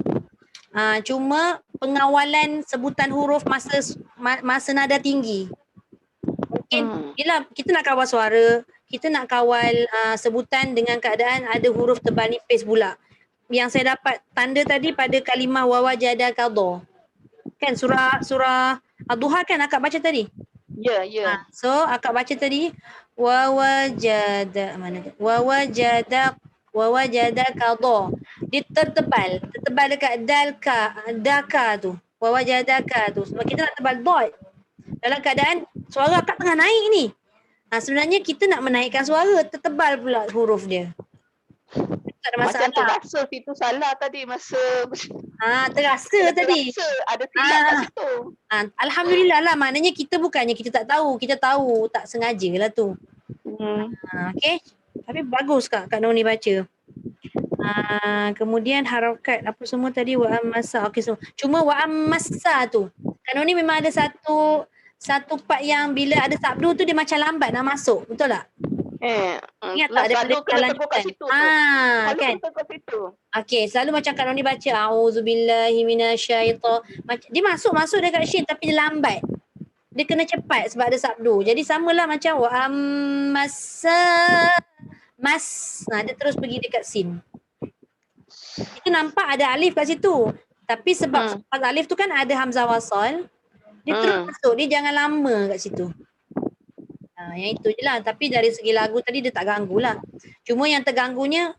Cuma pengawalan sebutan huruf masa nada tinggi. Mungkin yelah, kita nak kawal suara, kita nak kawal sebutan dengan keadaan ada huruf tebal nipis pula. Yang saya dapat tanda tadi pada kalimah wawajada qadha. Kan surah Ad-Duha kan akak baca tadi? Ya. So akak baca tadi wawajada qadha. Dia tertebal dekat daka tu. Wawajadaka tu. Sebab kita nak tebal dot. Dalam keadaan suara akak tengah naik ni. Sebenarnya kita nak menaikkan suara, tertebal pula huruf dia. Tak ada masalah. Macam terasa situ salah tadi masa terasa tadi. Ada silap kat situ. Alhamdulillah lah, maknanya kita bukannya kita tak tahu, kita tahu, tak sengaja lah tu. Okey. Tapi bagus Kak Noni baca. Kemudian harakat apa semua tadi wa amasa. Okey, so cuma wa amasa tu. Kak Noni memang ada satu part yang bila ada sabdu tu dia macam lambat nak masuk. Betul tak? Ingat tak Selalu daripada kena tegur kat situ tu. Selalu kan? kena tegur situ. Okey, selalu macam Kak Noni baca auzubillahi minasyaitan. Dia masuk dekat shin tapi dia lambat. Dia kena cepat sebab ada sabdu. Jadi samalah macam wa amasa mas. Dia terus pergi dekat sin. Itu nampak ada alif kat situ. Tapi sebab alif tu kan ada hamzah wasal, dia terus masuk. Dia jangan lama kat situ. Yang itu je lah. Tapi dari segi lagu tadi dia tak ganggu lah. Cuma yang terganggunya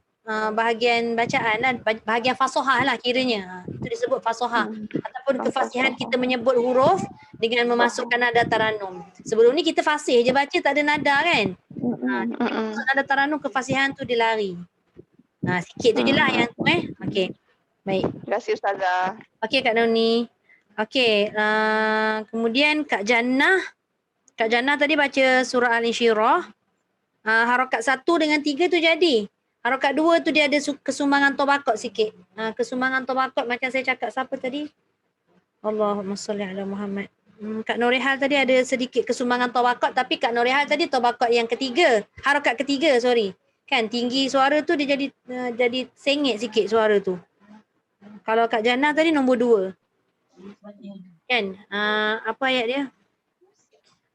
bahagian bacaan lah, bahagian fasohah lah kiranya. Itu disebut fasohah. Ataupun kefasihan kita menyebut huruf dengan memasukkan nada taranum. Sebelum ni kita fasih je baca tak ada nada kan. Masuk nada taranum, kefasihan tu dia lari. Sikit tu je lah yang tu Okey. Baik. Terima kasih Ustazah. Okey Kak Noni. Okey. Kemudian Kak Jannah. Kak Jannah tadi baca surah Al-Insyirah. Harakat 1 dengan 3 tu jadi. Harakat 2 tu dia ada kesumbangan tobakot sikit. Kesumbangan tobakot macam saya cakap siapa tadi? Allahumma salli ala Muhammad. Kak Norihal tadi ada sedikit kesumbangan tobakot, tapi Kak Norihal tadi tobakot yang ketiga. Harakat ketiga, sorry. Kan tinggi suara tu dia jadi sengit sikit suara tu. Kalau Kak Jannah tadi nombor 2. Kan? Apa ayat dia?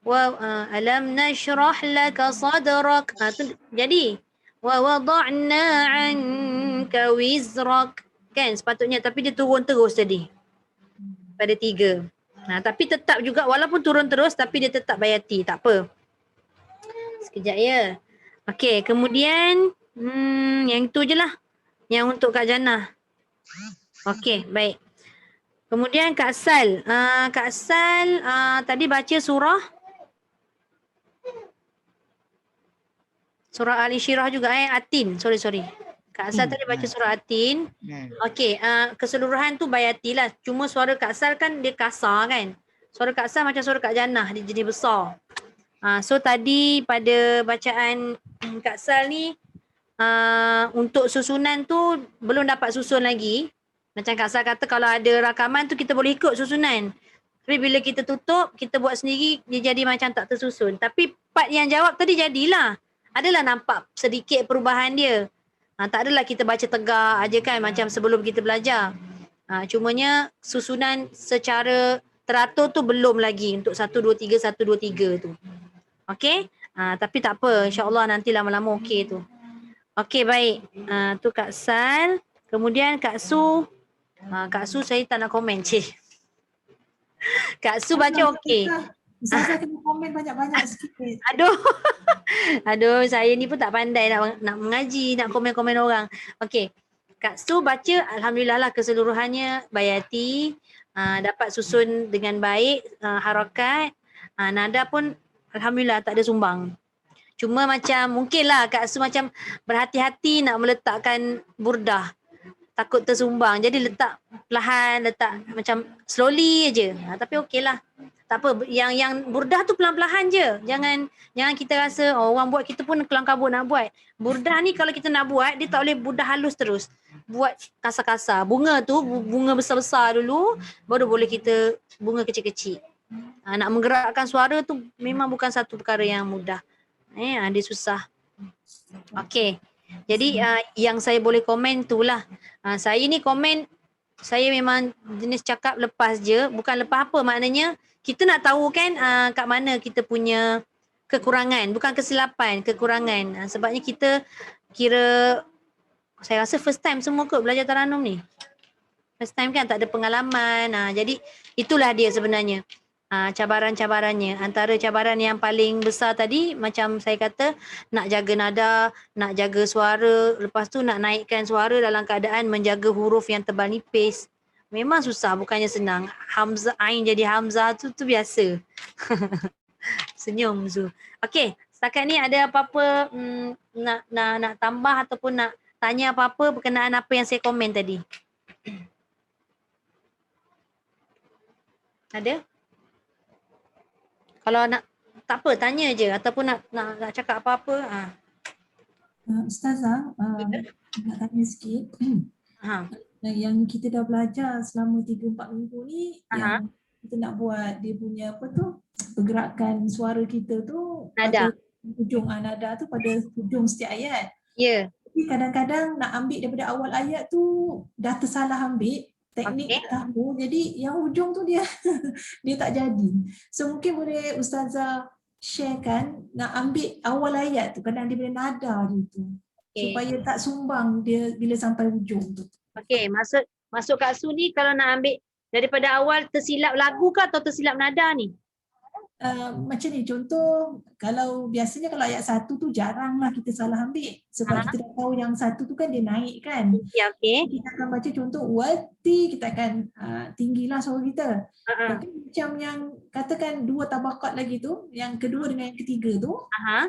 Wa alam nashrah laka sadrak. Tu jadi wa wada'na 'anka wizrak. Kan sepatutnya, tapi dia turun terus tadi. Pada 3. Tapi tetap juga walaupun turun terus tapi dia tetap bayati, tak apa. Sekejap ya. Okey, kemudian yang itu je lah yang untuk Kak Jannah. Okey, baik. Kemudian Kak Sal. Kak Sal tadi baca surah Al-Insyirah juga Atin. Sorry. Kak Sal tadi baca surah Atin. Okey, keseluruhan tu bayati lah. Cuma suara Kak Sal kan dia kasar kan. Suara Kak Sal macam suara Kak Jannah, dia jenis besar. So tadi pada bacaan Kak Sal ni untuk susunan tu belum dapat susun lagi. Macam Kak Sal kata kalau ada rakaman tu kita boleh ikut susunan. Tapi bila kita tutup, kita buat sendiri, dia jadi macam tak tersusun. Tapi part yang jawab tadi jadilah. Adalah nampak sedikit perubahan dia. Tak adalah kita baca tegak aja kan macam sebelum kita belajar. Cumanya susunan secara teratur tu belum lagi untuk 1, 2, 3, 1, 2, 3 tu. Okey? Tapi tak apa, insya-Allah nanti lama-lama okey tu. Okey, baik. Tu Kak Sal. Kemudian Kak Su. Kak Su saya tak nak komen. Kak Su baca okey. Ustazah kena komen banyak-banyak sikit. Aduh, saya ni pun tak pandai nak mengaji, nak komen-komen orang. Okey. Kak Su baca alhamdulillah lah keseluruhannya bayati, dapat susun dengan baik, harakat, nada pun alhamdulillah tak ada sumbang. Cuma macam mungkinlah Kak Su macam berhati-hati nak meletakkan burdah. Takut tersumbang. Jadi letak perlahan, letak macam slowly aje. Tapi okeylah. Tak apa, yang burdah tu pelan-pelan je. Jangan kita rasa orang buat kita pun kelang kabut nak buat. Burdah ni kalau kita nak buat, dia tak boleh burdah halus terus. Buat kasar-kasar. Bunga tu, bunga besar-besar dulu, baru boleh kita bunga kecil-kecil. Nak menggerakkan suara tu memang bukan satu perkara yang mudah. Dia susah. Okey. Jadi yang saya boleh komen tu lah. Saya ni komen, saya memang jenis cakap lepas je. Bukan lepas apa, maknanya kita nak tahu kan kat mana kita punya kekurangan. Bukan kesilapan, kekurangan. Sebabnya kita kira, saya rasa first time semua kot belajar taranum ni. First time kan, tak ada pengalaman. Jadi itulah dia sebenarnya. Cabaran-cabarannya. Antara cabaran yang paling besar tadi, macam saya kata, nak jaga nada, nak jaga suara, lepas tu nak naikkan suara dalam keadaan menjaga huruf yang tebal nipis. Memang susah, bukannya senang. Hamzah, ain jadi hamzah tu biasa. Senyum Zu. Okey, setakat ni ada apa-apa nak tambah ataupun nak tanya apa-apa berkenaan apa yang saya komen tadi? Ada? Kalau nak, tak apa, tanya je ataupun nak cakap apa-apa. Ustazah, nak tanya sikit. Ha. Yang kita dah belajar selama 3-4 minggu ni, Aha. yang kita nak buat dia punya apa tu, pergerakan suara kita tu Nada. pada hujung nada tu pada hujung setiap ayat. Ya. Tapi kadang-kadang nak ambil daripada awal ayat tu dah tersalah ambil teknik Okey. tahu, jadi yang hujung tu dia dia tak jadi. So mungkin boleh Ustazah sharekan nak ambil awal ayat tu, kadang dia boleh nada dia tu. Okey. Supaya tak sumbang dia bila sampai hujung tu. Okey, masuk Kak Su ni kalau nak ambil daripada awal tersilap lagu ke atau tersilap nada ni? Macam ni, contoh kalau biasanya kalau ayat 1 tu jaranglah kita salah ambil sebab kita dah tahu yang 1 tu kan dia naik kan. Ya, okey. Kita akan baca contoh wati, kita akan tinggilah suara kita. Tapi macam yang katakan 2 tabakat lagi tu, yang kedua dengan yang ketiga tu,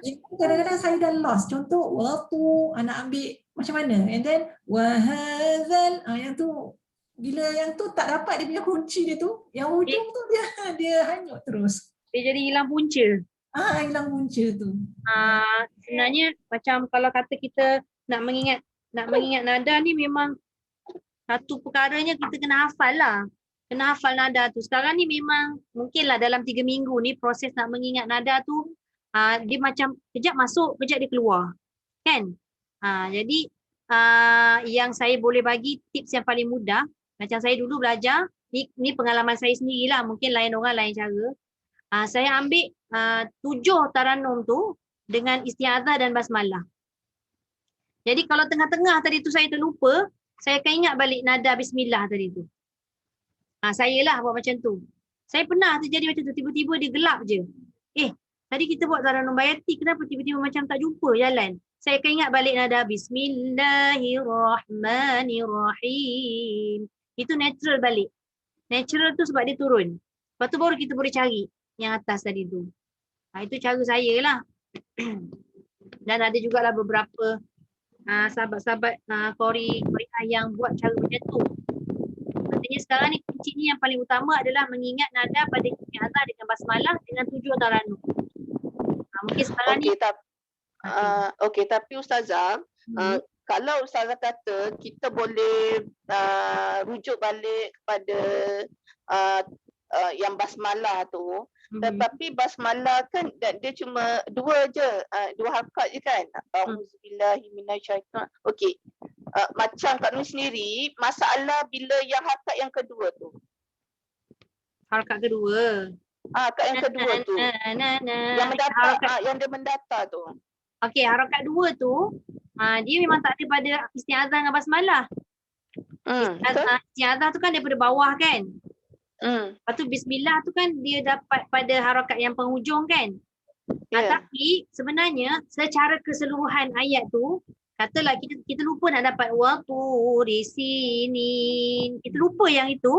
itu kadang-kadang saya dah lost. Contoh watu, nak ambil macam mana? And then wahadzal, yang tu bila yang tu tak dapat dia punya kunci dia tu, yang hujung tu dia hanyut terus. Dia jadi hilang punca. Hilang punca tu. Sebenarnya macam kalau kata kita nak mengingat nada ni memang satu perkaranya kita kena hafal lah. Kena hafal nada tu. Sekarang ni memang mungkinlah dalam 3 minggu ni proses nak mengingat nada tu dia macam kejap masuk, kejap dia keluar. Kan? Jadi yang saya boleh bagi tips yang paling mudah, macam saya dulu belajar, ni pengalaman saya sendirilah, mungkin lain orang lain cara. Saya ambil 7 taranum tu dengan isti'adzah dan basmalah. Jadi kalau tengah-tengah tadi tu saya terlupa, saya akan ingat balik nada bismillah tadi tu. Saya lah buat macam tu. Saya pernah terjadi macam tu, tiba-tiba dia gelap je. Tadi kita buat taranum bayati, kenapa tiba-tiba macam tak jumpa jalan? Saya akan ingat balik nada bismillahirrahmanirrahim. Itu natural balik. Natural tu sebab dia turun. Lepas tu baru kita boleh cari yang atas tadi tu. Itu cara saya lah. Dan ada jugalah beberapa sahabat-sahabat Qori'ah yang buat cara macam tu. Artinya sekarang ni kunci ni yang paling utama adalah mengingat nada pada isti'adzah dengan basmalah dengan 7 taranum. Mungkin sekarang ni tapi Ustazah, kalau Ustazah kata kita boleh rujuk balik kepada yang basmalah tu, tetapi basmalah kan dia cuma 2 je, 2 harakat je kan. Auzubillahi minasyaitan. Okey. Macam Kak Nur sendiri, masalah bila yang harakat yang kedua tu. Harakat kedua. Harakat yang kedua tu. Yang mendata, yang dia mendata tu. Okey, harakat 2 tu dia memang tak ada pada isti'adzah dengan basmalah. Isti'adzah tu kan daripada bawah kan. Lepas tu bismillah tu kan dia dapat pada harakat yang penghujung kan. Tapi sebenarnya secara keseluruhan ayat tu, katalah kita lupa nak dapat waktu di sini. Kita lupa yang itu.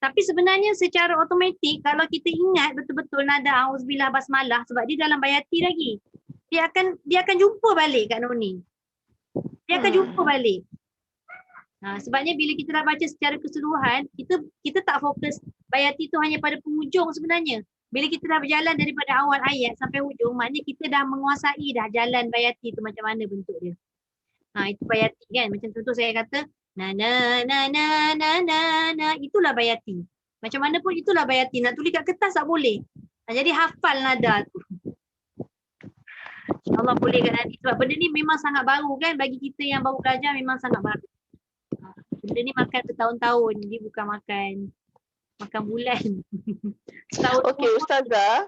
Tapi sebenarnya secara automatik kalau kita ingat betul-betul nada auzubillah basmalah sebab dia dalam bayati lagi. Dia akan jumpa balik kat Noni. Dia akan jumpa balik. Sebabnya bila kita dah baca secara keseluruhan, kita tak fokus bayati tu hanya pada penghujung sebenarnya. Bila kita dah berjalan daripada awal ayat sampai hujung, maknanya kita dah menguasai dah jalan bayati tu macam mana bentuk dia. Itu bayati kan. Macam contoh saya kata na na na na na na na, itulah bayati. Macam mana pun itulah bayati. Nak tulis kat kertas tak boleh. Jadi hafal nada tu. InsyaAllah boleh kan nanti. Sebab benda ni memang sangat baru kan. Bagi kita yang baru belajar memang sangat baru. Benda ni makan bertahun-tahun. Dia bukan makan bulan. Okey Ustazah.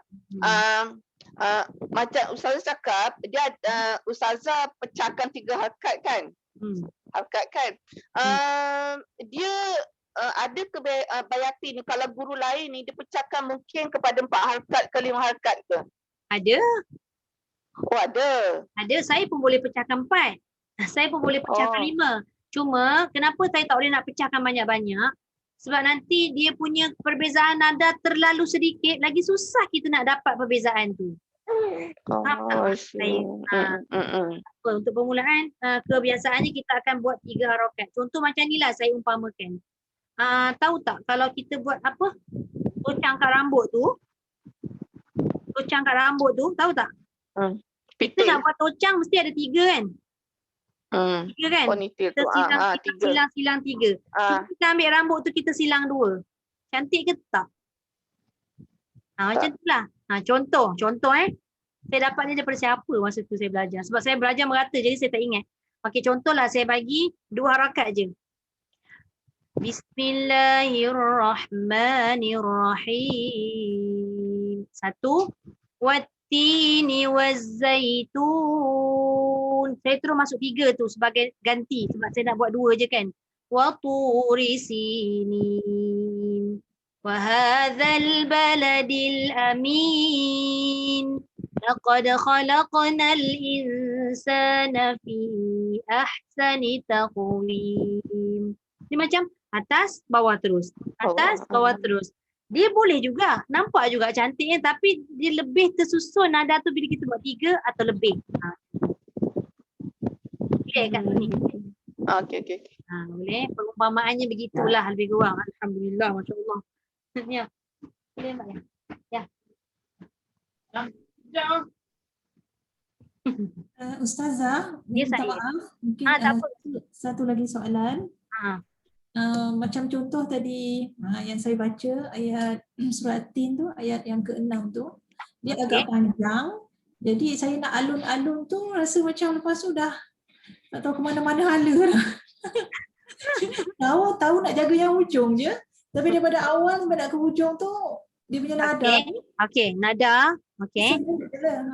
Macam Ustazah cakap, dia Ustazah pecahkan 3 harakat kan? Harakat kan? Dia ada ke bayati ni, kalau guru lain ni dia pecahkan mungkin kepada 4 harakat ke 5 harakat ke? Ada. Oh ada. Ada, saya pun boleh pecahkan 4. Saya pun boleh pecahkan 5. Cuma kenapa saya tak boleh nak pecahkan banyak-banyak? Sebab nanti dia punya perbezaan nada terlalu sedikit, lagi susah kita nak dapat perbezaan tu. Untuk permulaan, kebiasaannya kita akan buat 3 harakat. Contoh macam ni lah saya umpamakan. Tahu tak kalau kita buat apa? Tocang kat rambut tu. Tocang kat rambut tu, tahu tak? Kita nak buat tocang mesti ada 3 kan? Tiga kan? Ponytail Kita tu. Tiga. silang tiga. Kita ambil rambut tu kita silang 2. Cantik ke tak? Macam tu lah. Contoh saya dapat ni daripada siapa masa tu saya belajar. Sebab saya belajar merata jadi saya tak ingat. Okey, contohlah saya bagi 2 harakat je. Bismillahirrahmanirrahim. 1. Wattini wazzaitun. Saya terus masuk 3 tu sebagai ganti sebab saya nak buat 2 je kan. Wa turi sinin. Wa hadzal baladil amin. Laqad khalaqnal insana fi ahsani taqwim. Ni macam atas bawah terus. Atas bawah terus. Dia boleh juga. Nampak juga cantiknya tapi dia lebih tersusun nada tu bila kita buat 3 atau lebih. Boleh kat sini. Okey. Boleh. Perumpamaannya begitulah lebih kurang. Alhamdulillah. Masya Allah. Ya. Boleh Mbak ya? Ya. Ustazah, minta maaf. Mungkin satu lagi soalan. Macam contoh tadi yang saya baca ayat surat Tin tu, ayat yang ke-6 tu, dia agak panjang. Jadi saya nak alun-alun tu rasa macam lepas tu dah tak tahu ke mana-mana hala dah. Tahu nak jaga yang hujung je. Tapi daripada awal sampai nak ke hujung tu dia punya nada. Okey, nada. Okey.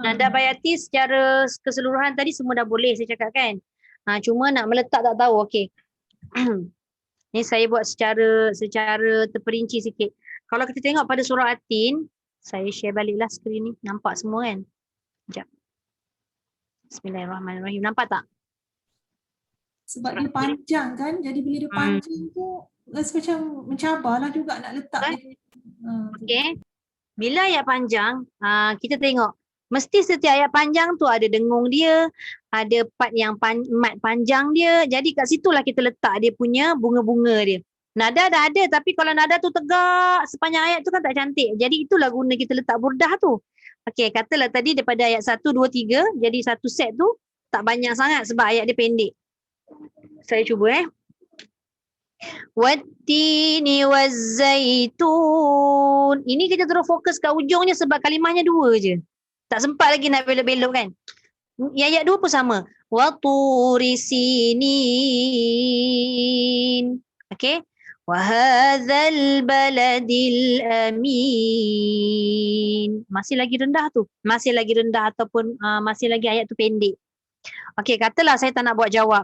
Nada bayati secara keseluruhan tadi semua dah boleh saya cakap kan. Cuma nak meletak tak tahu. Okey. Ni saya buat secara terperinci sikit. Kalau kita tengok pada surah At-Tin, saya share baliklah skrin ni. Nampak semua kan? Sekejap. Bismillahirrahmanirrahim. Nampak tak? Sebab dia panjang kan. Jadi bila dia panjang tu rasa macam mencabarlah juga nak letak dia. Okey. Bila ayat panjang, kita tengok mesti setiap ayat panjang tu ada dengung dia, ada part yang mat panjang dia. Jadi kat situlah kita letak dia punya bunga-bunga dia. Nada dah ada tapi kalau nada tu tegak sepanjang ayat tu kan tak cantik. Jadi itulah guna kita letak burdah tu. Okey, katalah tadi daripada ayat 1, 2, 3 jadi satu set tu tak banyak sangat sebab ayat dia pendek. Saya cuba Wattini wazzaitun. Ini kita terus fokus kat ujungnya sebab kalimahnya 2 je. Tak sempat lagi nak belok-belok kan. Yang ayat 2 pun sama. Wa turi sinin. Okey. Wa hadzal baladil amin. Masih lagi rendah tu. Masih lagi rendah ataupun masih lagi ayat tu pendek. Okey, katalah saya tak nak buat jawab.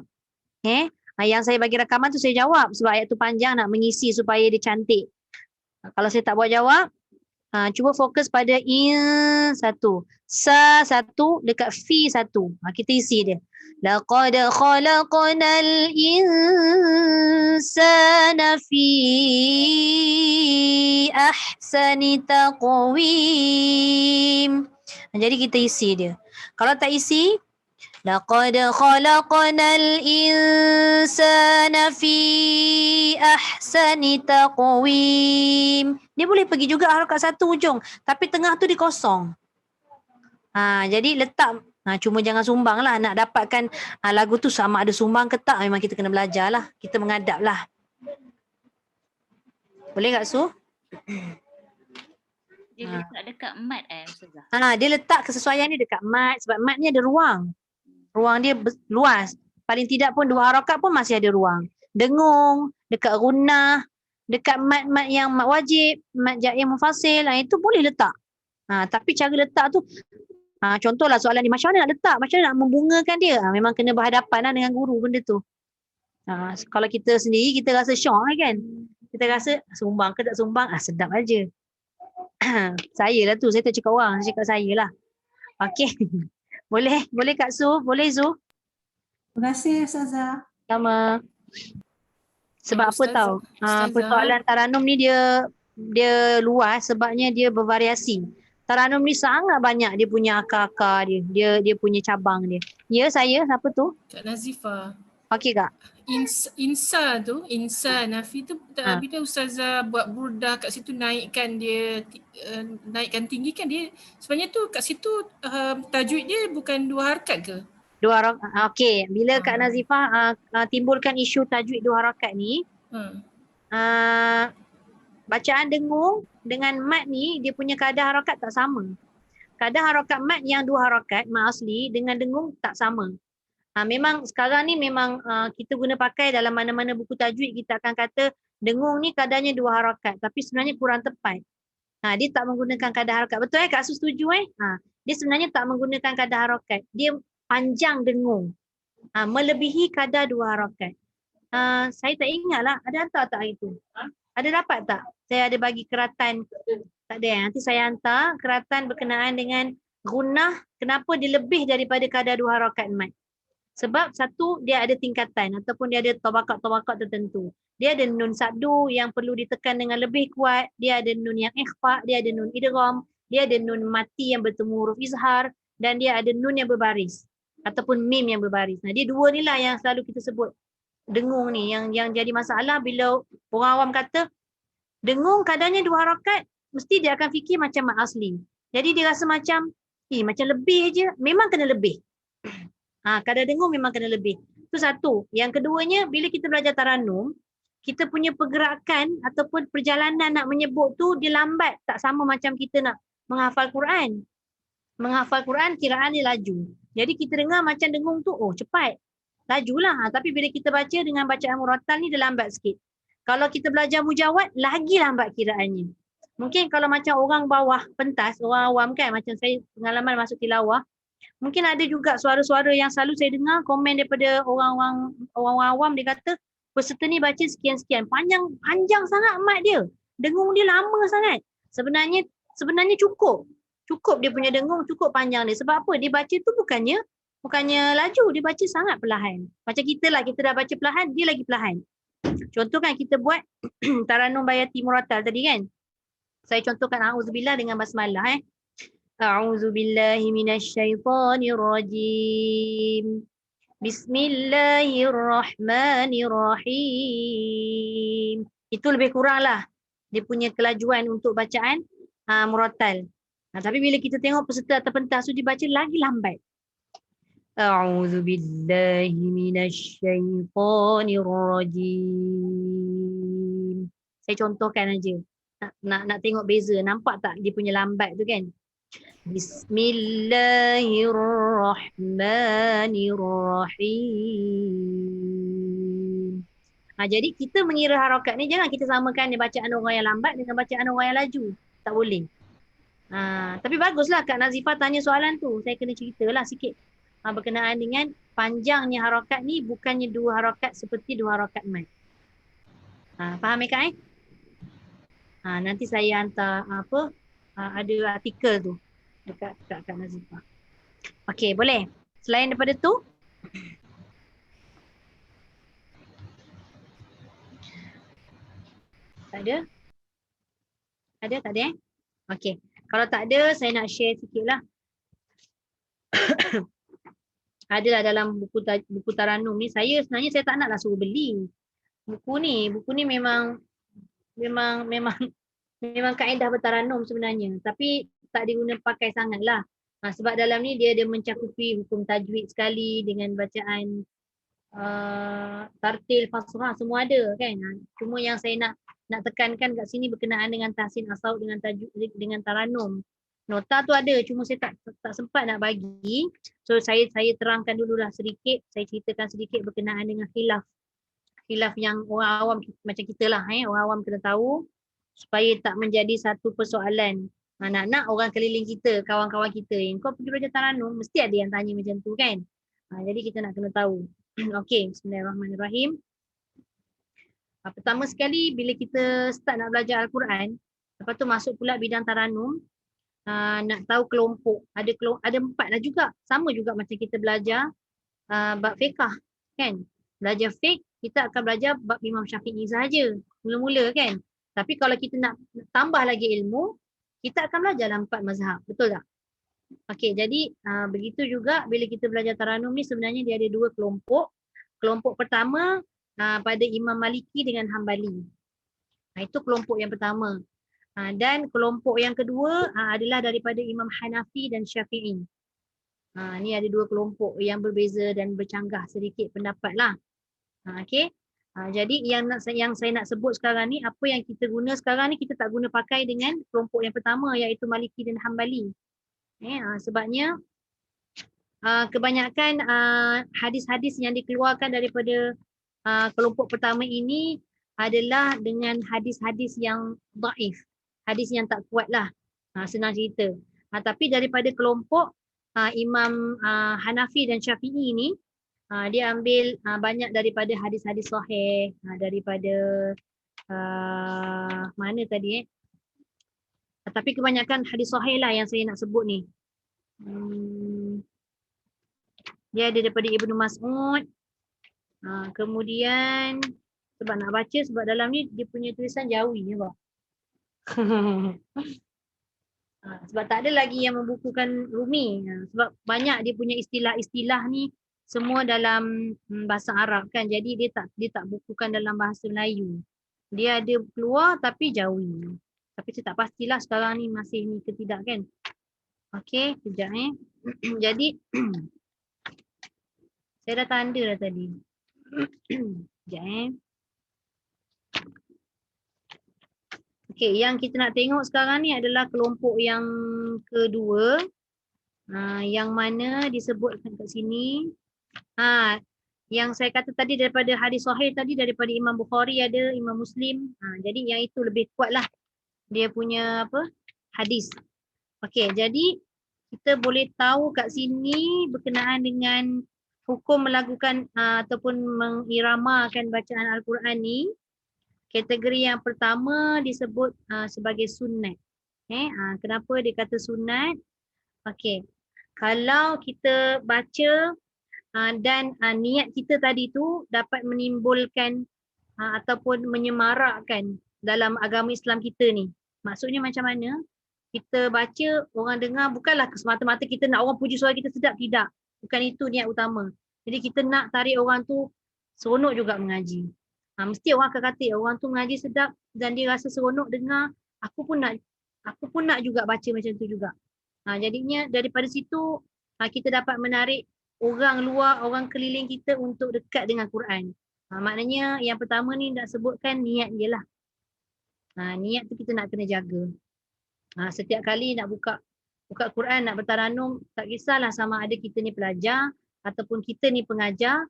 Yang saya bagi rakaman tu saya jawab sebab ayat tu panjang nak mengisi supaya dia cantik. Kalau saya tak buat jawab, cuba fokus pada in 1. Sa 1 dekat fi 1. Kita isi dia. Laqad khalaqnal insana fi ahsani taqwim. Jadi kita isi dia. Kalau tak isi, laqad khalaqnal insana fi ahsani taqwim. Dia boleh pergi juga harakat 1 ujung, tapi tengah tu dia kosong. Jadi letak, cuma jangan sumbang lah. Nak dapatkan lagu tu sama ada sumbang ke tak, memang kita kena belajar lah. Kita mengadap lah. Boleh tak Su? Dia letak dekat mat Ustazah. Dia letak kesesuaian dia dekat mat sebab mat ni ada ruang. Ruang dia luas. Paling tidak pun 2 harakat pun masih ada ruang. Dengung, dekat gunnah, dekat mat-mat yang mat wajib, mat jaim mufasil, itu boleh letak. Tapi cara letak tu, contohlah soalan ni, macam mana nak letak? Macam mana nak membungakan dia? Memang kena berhadapan dengan guru benda tu. Kalau kita sendiri, kita rasa syok kan? Kita rasa sumbang ke tak sumbang? Sedap aja. Saya lah tu, saya tak cakap orang, saya cakap saya lah. Okey. Boleh Kak Su, boleh Zu. Terima kasih Ustazah. Sama. Sebab apa tahu? Persoalan taranum ni dia luas sebabnya dia bervariasi. Taranum ni sangat banyak dia punya akar-akar dia. Dia punya cabang dia. Ya, saya siapa tu? Kak Nazifah. Okey Kak. Insa Nafi tu bila Ustazah buat burdah kat situ naikkan dia naikkan tinggi kan dia sebenarnya tu kat situ tajwid dia bukan 2 harakat ke? 2 Dua harakat. Okey, bila Kak Nazifah timbulkan isu tajwid dua harakat ni, bacaan dengung dengan mat ni dia punya kadar harakat tak sama. Kadar harakat mat yang dua harakat mat asli dengan dengung tak sama. Memang sekarang ni memang kita guna pakai dalam mana-mana buku tajwid kita akan kata dengung ni kadarnya dua harakat tapi sebenarnya kurang tepat. Dia tak menggunakan kadar harakat. Betul Kak Su setuju Dia sebenarnya tak menggunakan kadar harakat. Dia panjang dengung. Melebihi kadar dua harakat. Saya tak ingatlah ada hantar tak hari tu? Ada dapat tak? Saya ada bagi keratan. Tak ada. Nanti saya hantar keratan berkenaan dengan gunnah kenapa dia lebih daripada kadar dua harakat mat. Sebab satu dia ada tingkatan ataupun dia ada tabakat-tabakat tertentu. Dia ada nun saddu yang perlu ditekan dengan lebih kuat, dia ada nun yang ikhfa, dia ada nun idgham, dia ada nun mati yang bertemu huruf izhar dan dia ada nun yang berbaris ataupun mim yang berbaris. Dia dua ni lah yang selalu kita sebut dengung ni yang jadi masalah bila orang awam kata dengung kadarnya dua harakat, mesti dia akan fikir macam mat asli. Jadi dia rasa macam macam lebih je, memang kena lebih. Kadar dengung memang kena lebih. Itu satu. Yang keduanya, bila kita belajar taranum, kita punya pergerakan ataupun perjalanan nak menyebut tu dia lambat. Tak sama macam kita nak menghafal Quran. Menghafal Quran kiraan dia laju. Jadi kita dengar macam dengung tu, cepat. Lajulah. Tapi bila kita baca dengan bacaan murattal ni dia lambat sikit. Kalau kita belajar mujawad, lagi lambat kiraannya. Mungkin kalau macam orang bawah pentas, orang awam kan, macam saya pengalaman masuk tilawah, mungkin ada juga suara-suara yang selalu saya dengar komen daripada orang-orang awam, dia kata peserta ni baca sekian-sekian, panjang sangat mat dia. Dengung dia lama sangat. Sebenarnya cukup dia punya dengung, cukup panjang dia. Sebab apa? Dia baca tu bukannya laju, dia baca sangat perlahan. Macam kita lah, kita dah baca perlahan, dia lagi perlahan. Contoh kan kita buat taranum bayati murattal tadi kan. Saya contohkan auzubillah dengan basmalah A'udzubillahi minasyaitonirrajim. Bismillahirrahmanirrahim. Itu lebih kurang lah dia punya kelajuan untuk bacaan murattal. Tapi bila kita tengok peserta atau pentas tu dibaca lagi lambat. A'udzubillahi minasyaitonirrajim. Saya contohkan aja. Nak tengok beza, nampak tak dia punya lambat tu kan? Bismillahirrahmanirrahim. Jadi kita mengira harakat ni jangan kita samakan dengan bacaan orang yang lambat dengan bacaan orang yang laju. Tak boleh. Tapi baguslah Kak Nazifah tanya soalan tu. Saya kena ceritalah sikit berkenaan dengan panjangnya harakat ni bukannya dua harakat seperti dua harakat mat. Faham Kak nanti saya hantar ada artikel tu dekat Kak Nazifah. Okey, boleh. Selain daripada tu, tak ada? Ada tak ada? Okey. Kalau tak ada, saya nak share sikit lah. Adalah dalam buku taranum ni, sebenarnya saya tak naklah suruh beli buku ni. Buku ni memang kaedah bertaranum sebenarnya. Tapi tak diguna pakai sangat lah. Sebab dalam ni dia ada mencakupi hukum tajwid sekali dengan bacaan tartil, fasrah, semua ada kan. Cuma yang saya nak tekankan kat sini berkenaan dengan tahsin asaud dengan tajwid dengan taranum. Nota tu ada, cuma saya tak sempat nak bagi. So saya terangkan dululah sedikit, saya ceritakan sedikit berkenaan dengan khilaf yang orang awam macam kita lah, orang awam kena tahu supaya tak menjadi satu persoalan. Nak orang keliling kita, kawan-kawan kita, kau pergi belajar taranum, mesti ada yang tanya macam tu kan. Jadi kita nak kena tahu. Okey, bismillahirrahmanirrahim. Pertama sekali bila kita start nak belajar Al-Quran, lepas tu masuk pula bidang taranum, nak tahu kelompok. Ada 4 lah juga. Sama juga macam kita belajar bab fiqh kan. Belajar fiqh, kita akan belajar bab Imam Syafi'i sahaja mula-mula kan. Tapi kalau kita nak tambah lagi ilmu, kita akan belajar dalam 4 mazhab. Betul tak? Okey, jadi begitu juga bila kita belajar taranum ni sebenarnya dia ada 2 kelompok. Kelompok pertama pada Imam Maliki dengan Hambali. Itu kelompok yang pertama. Dan kelompok yang kedua adalah daripada Imam Hanafi dan Syafi'i. Ni ada dua kelompok yang berbeza dan bercanggah sedikit pendapat lah. Okey. Jadi yang saya nak sebut sekarang ni, apa yang kita guna sekarang ni kita tak guna pakai dengan kelompok yang pertama iaitu Maliki dan Hambali. Sebabnya kebanyakan hadis-hadis yang dikeluarkan daripada kelompok pertama ini adalah dengan hadis-hadis yang dhaif, hadis yang tak kuat lah, senang cerita. Tapi daripada kelompok Imam Hanafi dan Syafi'i ni, dia ambil banyak daripada hadis-hadis sahih, daripada mana tadi tapi kebanyakan hadis sahih lah yang saya nak sebut ni. Dia ada daripada Ibnu Mas'ud. Kemudian sebab nak baca, sebab dalam ni dia punya tulisan Jawi je bang. Sebab tak ada lagi yang membukukan Rumi. Sebab banyak dia punya istilah-istilah ni semua dalam bahasa Arab kan. Jadi dia tak bukukan dalam bahasa Melayu. Dia ada keluar tapi Jawi. Tapi saya tak pastilah sekarang ni masih ni ke tidak kan. Okey, sekejap Jadi saya dah tanda dah tadi. Sekejap Okey, yang kita nak tengok sekarang ni adalah kelompok yang kedua. Yang mana disebutkan kat sini. Yang saya kata tadi daripada hadis sahih tadi, daripada Imam Bukhari ada, Imam Muslim. Jadi yang itu lebih kuat lah dia punya hadis. Okey, jadi kita boleh tahu kat sini berkenaan dengan hukum melakukan ataupun mengiramakan bacaan Al-Quran ni. Kategori yang pertama disebut sebagai sunat. Kenapa dia kata sunat? Okey, kalau kita baca dan niat kita tadi tu dapat menimbulkan ataupun menyemarakkan dalam agama Islam kita ni. Maksudnya macam mana? Kita baca, orang dengar, bukanlah semata-mata kita nak orang puji suara kita sedap, tidak. Bukan itu niat utama. Jadi kita nak tarik orang tu seronok juga mengaji. Mesti orang akan kata orang tu mengaji sedap dan dia rasa seronok dengar, aku pun nak juga baca macam tu juga. Jadinya daripada situ kita dapat menarik orang luar, orang keliling kita untuk dekat dengan Quran. Maknanya yang pertama ni nak sebutkan niat je lah. Niat tu kita nak kena jaga. Setiap kali nak buka Quran, nak bertaranum, tak kisahlah sama ada kita ni pelajar ataupun kita ni pengajar.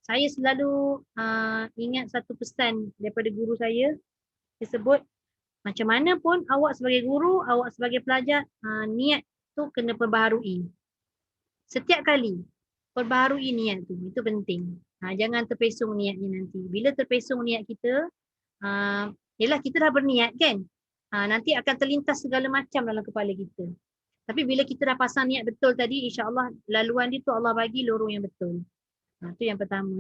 Saya selalu ingat satu pesan daripada guru saya. Dia sebut, macam mana pun awak sebagai guru, awak sebagai pelajar, niat tu kena perbaharui. Setiap kali perbaharui niat tu, itu penting. Jangan terpesong niatnya nanti. Bila terpesong niat kita, yelah kita dah berniat kan. Nanti akan terlintas segala macam dalam kepala kita. Tapi bila kita dah pasang niat betul tadi, insya-Allah laluan dia tu Allah bagi lorong yang betul. Itu yang pertama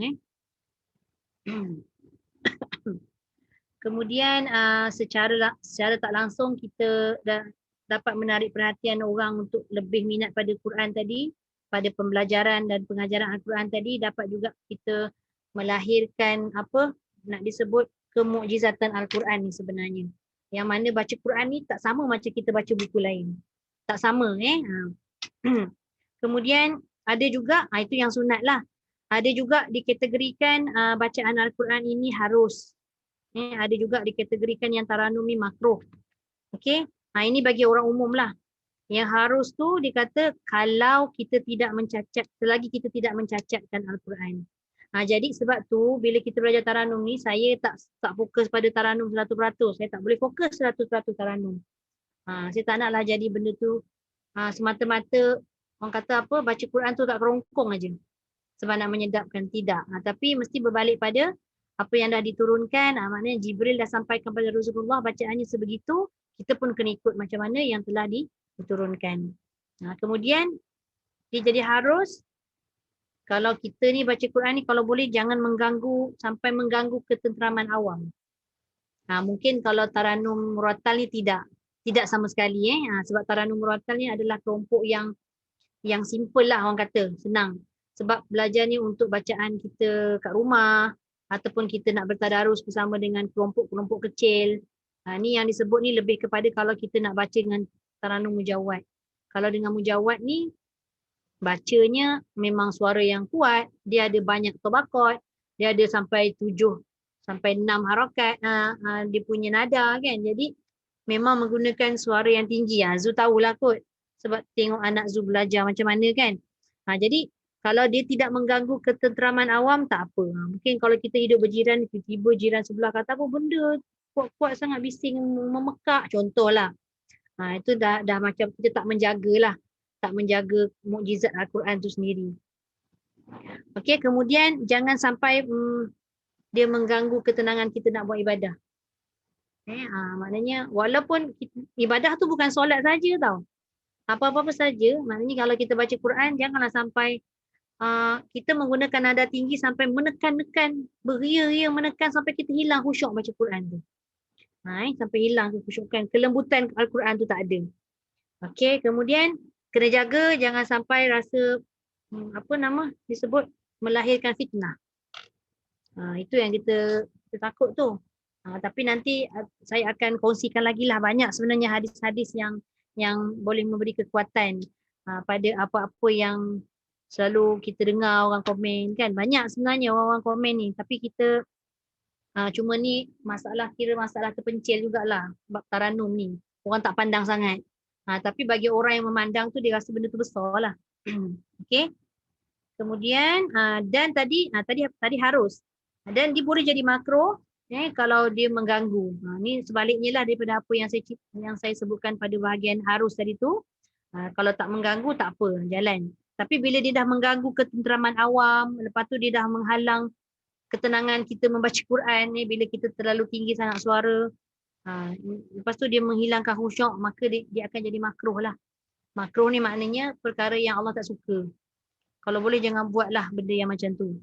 Kemudian secara tak langsung kita dah dapat menarik perhatian orang untuk lebih minat pada Quran tadi, pada pembelajaran dan pengajaran Al-Quran tadi, dapat juga kita melahirkan nak disebut kemukjizatan Al-Quran ni sebenarnya. Yang mana baca Quran ni tak sama macam kita baca buku lain. Tak sama Kemudian ada juga, itu yang sunat lah. Ada juga dikategorikan bacaan Al-Quran ini harus. Ada juga dikategorikan yang taranum ni makruh. Okey, ini bagi orang umum lah. Yang harus tu dikata kalau kita tidak mencacat, selagi kita tidak mencacatkan Al-Quran. Jadi sebab tu bila kita belajar taranum ni, saya tak fokus pada taranum 100%. Saya tak boleh fokus 100% taranum. Saya tak naklah jadi benda tu semata-mata orang kata baca Quran tu tak kerongkong aja. Sebab nak menyedapkan, tidak. Tapi mesti berbalik pada apa yang dah diturunkan. Maknanya Jibril dah sampaikan pada Rasulullah bacaannya sebegitu, kita pun kena ikut macam mana yang telah diturunkan. Kemudian dia jadi harus, kalau kita ni baca Quran ni kalau boleh jangan mengganggu, sampai mengganggu ketenteraman awam. Mungkin kalau taranum murattal ni tidak sama sekali sebab taranum murattal ni adalah kelompok yang simple lah, orang kata senang. Sebab belajar ni untuk bacaan kita kat rumah ataupun kita nak bertadarus bersama dengan kelompok-kelompok kecil. Ni yang disebut ni lebih kepada kalau kita nak baca dengan taranum mujawad. Kalau dengan mujawad ni bacanya memang suara yang kuat, dia ada banyak tabaqat, dia ada sampai 7 sampai 6 harakat dia punya nada kan. Jadi memang menggunakan suara yang tinggi. Zu tahulah kot sebab tengok anak Zu belajar macam mana kan. Jadi kalau dia tidak mengganggu ketenteraman awam tak apa. Mungkin kalau kita hidup berjiran, tiba-tiba jiran sebelah kata apa benda kuat-kuat sangat bising memekak contohlah. Itu dah macam kita tak menjagalah. Tak menjaga mukjizat Al-Quran tu sendiri. Okey, kemudian jangan sampai dia mengganggu ketenangan kita nak buat ibadah. Maknanya walaupun ibadah tu bukan solat saja tau. Apa-apa saja, maknanya kalau kita baca Quran janganlah sampai kita menggunakan nada tinggi sampai menekan-nekan, beria-ria menekan sampai kita hilang khusyuk baca Quran tu. Sampai hilang kekhusyukan, kelembutan Al-Quran tu tak ada. Okey, kemudian kena jaga jangan sampai rasa disebut melahirkan fitnah. Itu yang kita takut tu. Tapi nanti saya akan kongsikan lagi lah banyak sebenarnya hadis-hadis yang boleh memberi kekuatan pada apa-apa yang selalu kita dengar orang komen kan. Banyak sebenarnya orang-orang komen ni, tapi kita cuma ni masalah terpencil jugalah bab taranum ni. Orang tak pandang sangat. Tapi bagi orang yang memandang tu dia rasa benda tu besar lah. Okey. Kemudian dan tadi harus. Dan dia boleh jadi makro kalau dia mengganggu. Ni sebaliknya lah daripada apa yang saya sebutkan pada bahagian harus tadi tu. Kalau tak mengganggu tak apa, jalan. Tapi bila dia dah mengganggu ketenteraman awam, lepas tu dia dah menghalang ketenangan kita membaca Quran bila kita terlalu tinggi sangat suara. Lepas tu dia menghilangkan khusyuk, maka dia akan jadi makruh lah. Makruh ni maknanya perkara yang Allah tak suka. Kalau boleh jangan buatlah benda yang macam tu.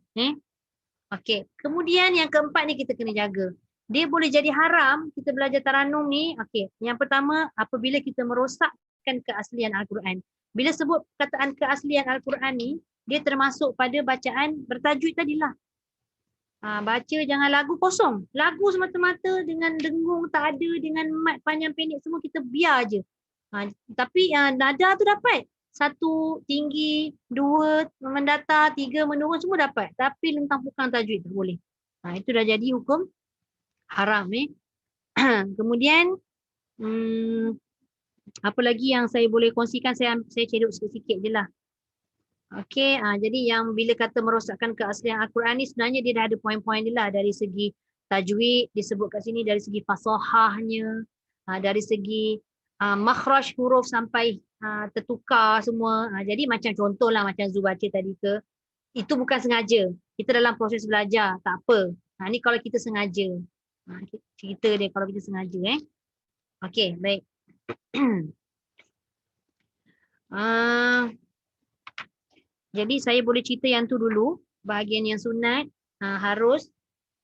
Okey. Kemudian yang keempat ni kita kena jaga. Dia boleh jadi haram kita belajar taranum ni. Okey. Yang pertama apabila kita merosakkan keaslian Al-Quran. Bila sebut perkataan keaslian Al-Quran ni, dia termasuk pada bacaan bertajwid tadilah. Baca jangan lagu kosong. Lagu semata-mata dengan dengung tak ada, dengan mat panjang pendek semua kita biar je. Tapi nada tu dapat. 1 tinggi, 2 mendatar, 3 menurun semua dapat. Tapi lentang-pukang tajwid tak boleh. Itu dah jadi hukum haram. Kemudian apa lagi yang saya boleh kongsikan, saya cedok sikit-sikit je lah. Okey, jadi yang bila kata merosakkan keaslian Al-Quran ni sebenarnya dia dah ada poin-poin dia lah. Dari segi tajwid disebut kat sini, dari segi fasahahnya, dari segi makhraj huruf sampai tertukar semua. Jadi macam contohlah macam Zu baca tadi ke, itu bukan sengaja. Kita dalam proses belajar, tak apa. Ni kalau kita sengaja. Cerita dia kalau kita sengaja. Okey, baik. Jadi saya boleh cerita yang tu dulu, bahagian yang sunat, harus,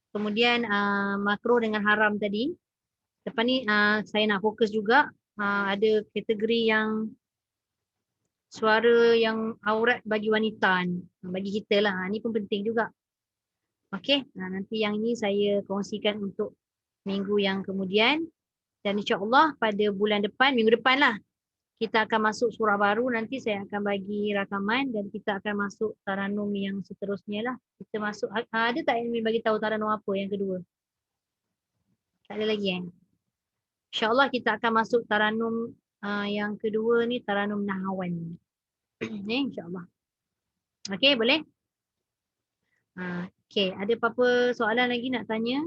kemudian makruh dengan haram tadi. Lepas ni saya nak fokus juga ada kategori yang suara yang aurat bagi wanita ni, bagi kita lah. Ni pun penting juga. Okey, nanti yang ini saya kongsikan untuk minggu yang kemudian. Dan insya-Allah pada bulan depan, minggu depan lah, kita akan masuk surah baru. Nanti saya akan bagi rakaman dan kita akan masuk taranum yang seterusnya lah. Kita masuk, ada tak yang bagi tahu taranum apa yang kedua? Tak ada lagi InsyaAllah kita akan masuk taranum yang kedua ni, taranum nahawan. InsyaAllah. Okey, boleh? Okey, ada apa-apa soalan lagi nak tanya?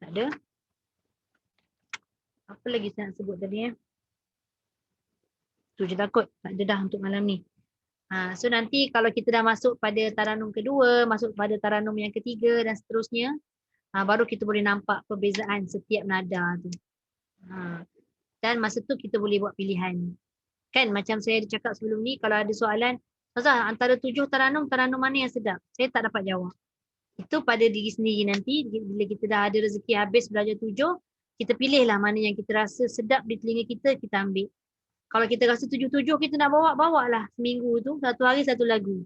Tak ada? Apa lagi saya nak sebut tadi Tu je takut, tak ada dah untuk malam ni. So nanti kalau kita dah masuk pada taranum kedua, masuk pada taranum yang ketiga dan seterusnya, baru kita boleh nampak perbezaan setiap nada tu. Dan masa tu kita boleh buat pilihan. Kan macam saya cakap sebelum ni, kalau ada soalan, Ustazah antara 7 taranum mana yang sedap? Saya tak dapat jawab. Itu pada diri sendiri nanti, bila kita dah ada rezeki habis belajar 7, kita pilihlah mana yang kita rasa sedap di telinga kita, kita ambil. Kalau kita rasa 7 kita nak bawa lah seminggu tu, satu hari satu lagu.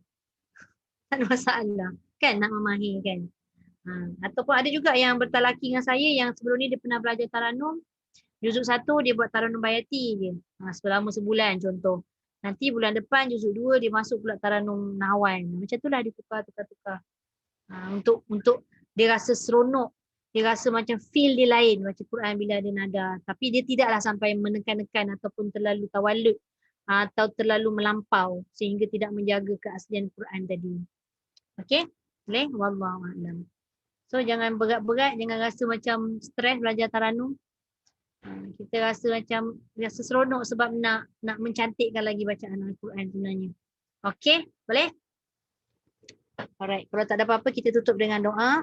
Tak ada masalah. Kan nak memahirkan. Ataupun ada juga yang bertalaki dengan saya yang sebelum ni dia pernah belajar taranum, Juzuk 1 dia buat Taranum Bayati je. Selama sebulan contoh. Nanti bulan depan juzuk 2 dia masuk pula Taranum Nahwan. Macam itulah dia tukar. Untuk dia rasa seronok. Dia rasa macam feel dia lain macam Quran bila ada nada. Tapi dia tidaklah sampai menekan-nekan ataupun terlalu tawallud atau terlalu melampau sehingga tidak menjaga keaslian Quran tadi. Okey? Boleh? Wallahu a'lam. So jangan berat-berat, jangan rasa macam stres belajar Taranum. Kita rasa macam rasa seronok sebab nak mencantikkan lagi bacaan Al-Quran sebenarnya. Okey? Boleh? Alright, kalau tak ada apa-apa kita tutup dengan doa.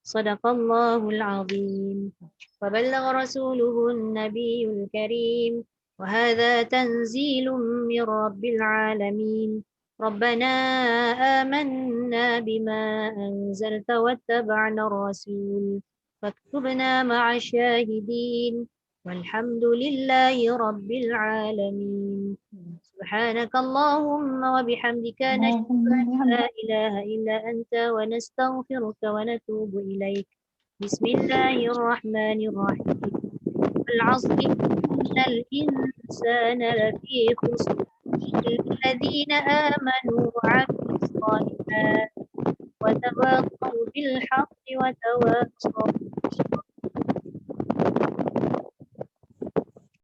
Sadaqallahul azim. Wa ballagha rasuluhun nabiyul karim. Wa hadha tanzilun min rabbil alamin. Rabbana amanna bima anzalta wattaba'na ar-rasul. Faktubna ma'a syahidin. Walhamdulillahi rabbil alamin. Subhanakallahumma wa bihamdika nashhadu an la ilaha illa anta wa nastaghfiruka wa natubu ilaik. Bismillahirrahmanirrahim. Wal 'asri innal insana lafi khusr. Illal amanu wa 'amilus shalihat wa tawasaw bil haqqi wa tawasaw